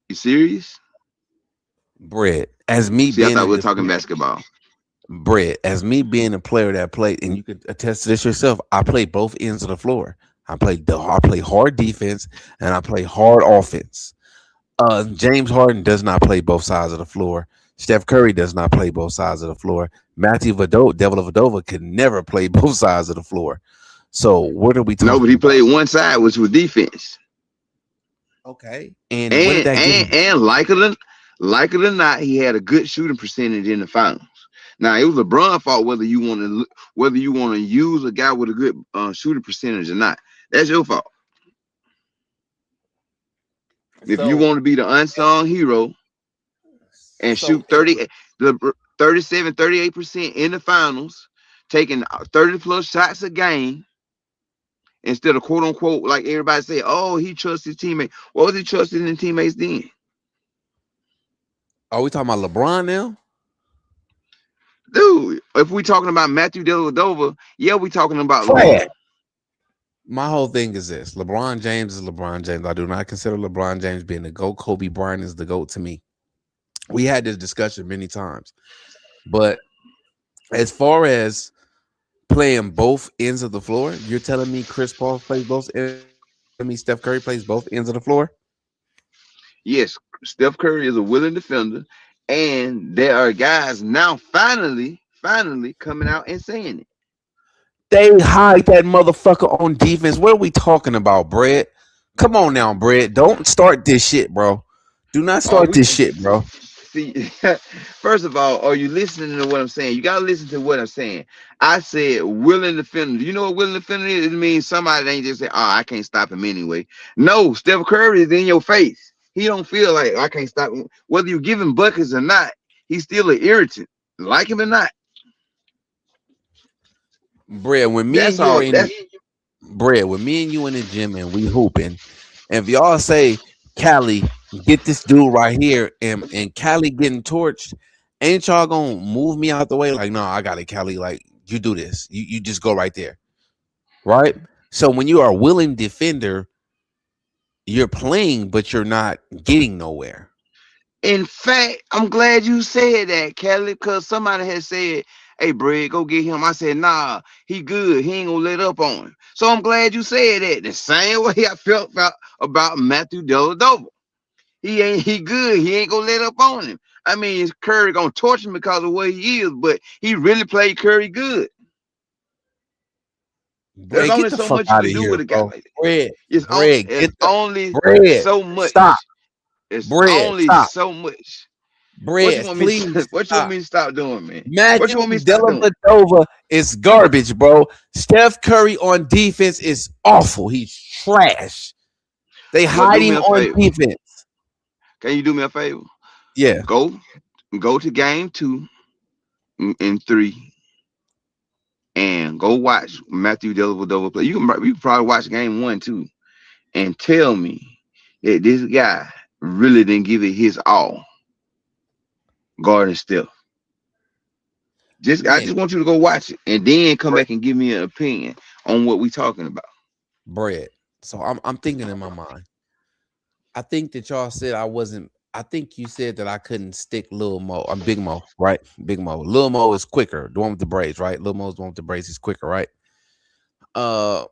you serious? Brett, as me See, I being thought a we were talking defense, basketball. Brett, as me being a player that played, and you could attest to this yourself, I play both ends of the floor. I play hard defense and I play hard offense. James Harden does not play both sides of the floor. Steph Curry does not play both sides of the floor. Matthew Devil of Vadova could never play both sides of the floor. So what are we No, but talking he about? played one side, which was defense. Okay. And what did And that give and him? and like it or not, he had a good shooting percentage in the finals. Now it was LeBron fault whether you want to use a guy with a good shooting percentage or not. That's your fault. If you So want to be the unsung hero and so shoot 37, 38% in the finals, taking 30 plus shots a game instead of quote unquote like everybody say, oh, he trusts his teammate. What was he trusting in teammates then? are we talking about LeBron now? Dude, if we talking about Matthew Dellavedova, yeah, we talking about LeBron. Fred. My whole thing is this: LeBron James is LeBron James. I do not consider LeBron James being the GOAT. Kobe Bryant is the GOAT to me. We had this discussion many times, but As far as playing both ends of the floor, you're telling me Chris Paul plays both. You're telling me Steph Curry plays both ends of the floor. Yes, Steph Curry is a willing defender, and there are guys now finally coming out and saying it. They hide that motherfucker on defense. What are we talking about, Brett? Come on now, Brett. Don't start this shit, bro. Do not Are start we this shit, bro. see? First of all, are you listening to what I'm saying? You gotta listen to what I'm saying. I said willing defender. You know what willing defender is? It means somebody ain't just say, "Oh, I can't stop him anyway." No, Steph Curry is in your face. He don't feel like I can't stop him. Whether you give him buckets or not, he's still an irritant. Like him or not. Brett, when me and That's you are all. in That's Brett, when me and you in the gym and we hooping, and if y'all say, Cali, get this dude right here, and Cali getting torched, ain't y'all gonna move me out the way? Like, no, I got it, Cali. Like, you do this. You just go right there. Right? So when you are a willing defender, you're playing, but you're not getting nowhere. In fact, I'm glad you said that, Kelly, because somebody had said, "Hey, Brad, go get him." I said, "Nah, he good. He ain't gonna let up on him." So I'm glad you said that. The same way I felt about Matthew Dellavedova. He good. He ain't gonna let up on him. I mean, Curry gonna torture him because of what he is, but he really played Curry good. There's Brett, only get the so fuck much you out can of do here, with a guy bro. like that. Brett, It's on. Brett, It's get the only Brett. so Stop. much. It's Brett, only stop. so much. What you Brett, want me? please What you want stop. me to stop doing, man? What Matthew you want me to stop doing? Dellavedova is garbage, bro. Steph Curry on defense is awful. He's trash. They Well, hide do me him a on favor. defense. Can you do me a favor? Yeah. Go, go to game two and three, and go watch Matthew Dellavedova play. You can probably watch game one too, and tell me that this guy really didn't give it his all guarding Steph. I Man, just want you to go watch it, and then come Brett, back and give me an opinion on what we talking about. Brett. So I'm thinking in my mind. I think that y'all said I wasn't. I think you said that I couldn't stick Lil Mo. I'm Big Mo, right? Big Mo. Lil Mo is quicker. The one with the braids, right? Lil Mo's the one with the braids. He's quicker, right? Uh,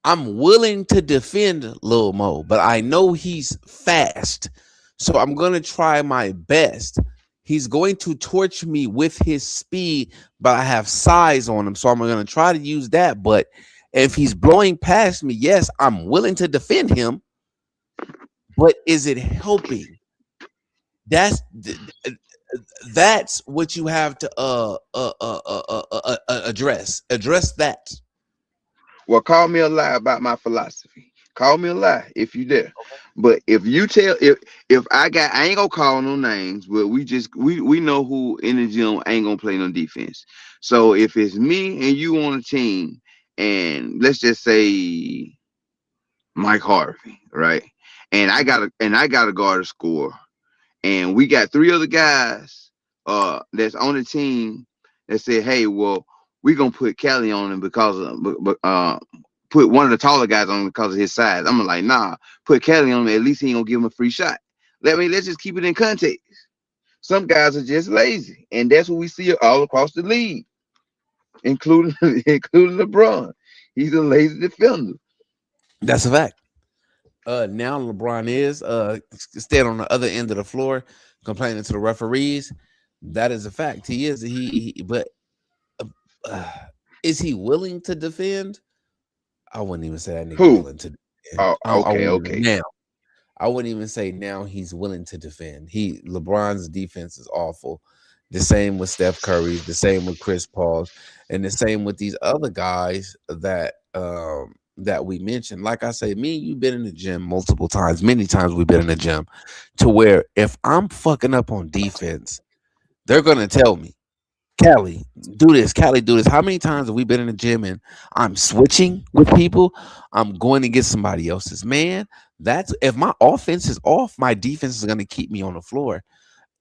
I'm willing to defend Lil Mo, but I know he's fast. So I'm going to try my best. He's going to torch me with his speed, but I have size on him. So I'm going to try to use that. But if he's blowing past me, yes, I'm willing to defend him. But is it helping? That's that's what you have to address. Address that. Well, call me a lie about my philosophy. Call me a lie if you dare. But if you tell if I ain't gonna call no names, but we know who in the gym ain't gonna play no defense. So if it's me and you on a team, and let's just say Mike Harvey, right? And I got a guard to score, and we got three other guys that's on the team that said, "Hey, well, we gonna put Kelly on him because of put one of the taller guys on him because of his size." I'm like, "Nah, put Kelly on him. At least he ain't gonna give him a free shot." Let's just keep it in context. Some guys are just lazy, and that's what we see all across the league, including including LeBron. He's a lazy defender. That's a fact. Now LeBron is staying on the other end of the floor, complaining to the referees. That is a fact. He is. But uh, uh, is he willing to defend? I wouldn't even say that nigga Who? willing to defend. Oh, I okay, wouldn't even okay. now. I wouldn't even say now he's willing to defend. LeBron's defense is awful. The same with Steph Curry's, the same with Chris Paul's, and the same with these other guys that we mentioned. Like I say, me and you've been in the gym multiple times. Many times we've been in the gym to where if I'm fucking up on defense, they're gonna tell me, Callie, do this, Callie, do this. How many times have we been in the gym and I'm switching with people? I'm going to get somebody else's man. That's if my offense is off, my defense is going to keep me on the floor.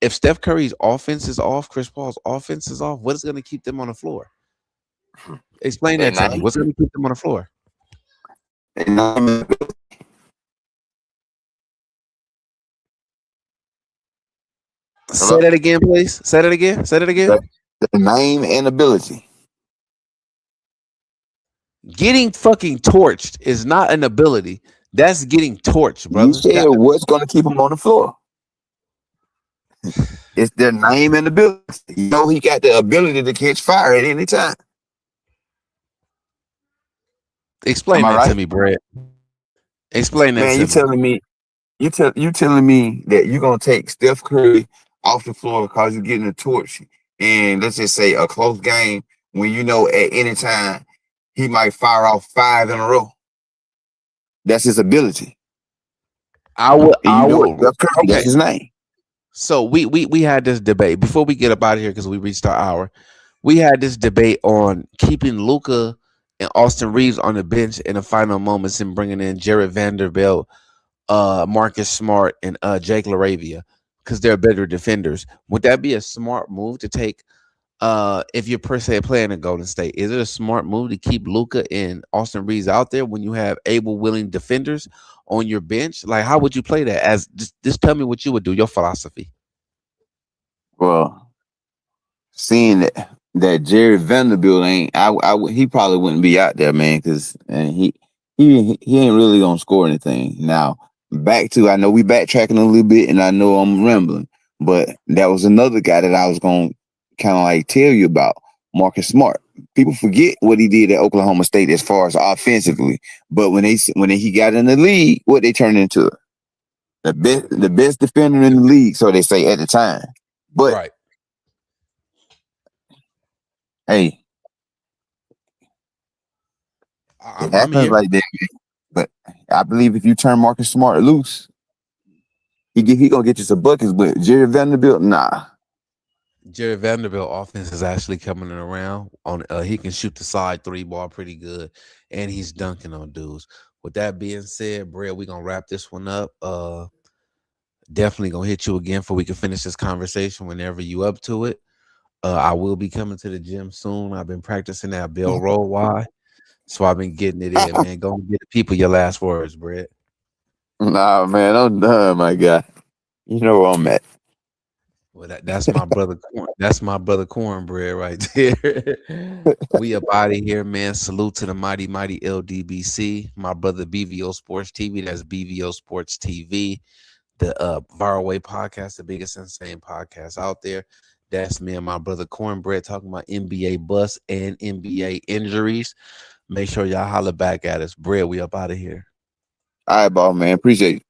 If Steph Curry's offense is off, Chris Paul's offense is off, what is going to keep them on the floor? Explain that And to I me. What's going to keep them on the floor? and I'm Say hello. that again, please. Say that again. Say that again. The name and ability. Getting fucking torched is not an ability. That's getting torched, You brother. said what's going to keep him on the floor? It's their name and ability. You know he got the ability to catch fire at any time. Am Explain I that to right? me, Brett. Explain that Man, to me. you telling me that you're gonna take Steph Curry off the floor because you're getting a torch, and let's just say a close game when you know at any time he might fire off five in a row. That's his ability. And I you know will. Steph Curry, that's Okay. his name. So we had this debate before we get up out of here because we reached our hour. We had this debate on keeping Luca and Austin Reeves on the bench in the final moments and bringing in Jared Vanderbilt, Marcus Smart, and Jake LaRavia because they're better defenders. Would that be a smart move to take? If you're per se playing in Golden State, is it a smart move to keep Luca and Austin Reeves out there when you have able, willing defenders on your bench? Like, how would you play that? As just tell me what you would do. Your philosophy. Well, seeing that Jerry Vanderbilt ain't, he probably wouldn't be out there, man, because he ain't really gonna score anything. Now back to, I know we backtracking a little bit, and I know I'm rambling, but that was another guy that I was gonna kind of like tell you about, Marcus Smart. People forget what he did at Oklahoma State as far as offensively, but when he got in the league, what they turned into, the best defender in the league, so they say at the time. But Right. hey, it I'm happens here. like that. But I believe if you turn Marcus Smart loose, he gonna get you some buckets. But Jerry Vanderbilt, nah. Jared Vanderbilt offense is actually coming around. On he can shoot the side three ball pretty good, and he's dunking on dudes. With that being said, Brad, we're gonna wrap this one up. Definitely gonna hit you again for we can finish this conversation whenever you up to it. I will be coming to the gym soon. I've been practicing that bell roll. Why? So I've been getting it in, man. Go and get the people your last words, Brett. Nah, man, I'm done, my guy. You know where I'm at. Well, that's my brother. That's my brother Cornbread right there. We up out of here, man. Salute to the mighty, mighty LDBC. My brother BVO Sports TV. That's BVO Sports TV. The Viral Way podcast, the biggest insane podcast out there. That's me and my brother Cornbread talking about NBA bust and NBA injuries. Make sure y'all holler back at us. Bread, we up out of here. All right, ball man. Appreciate you.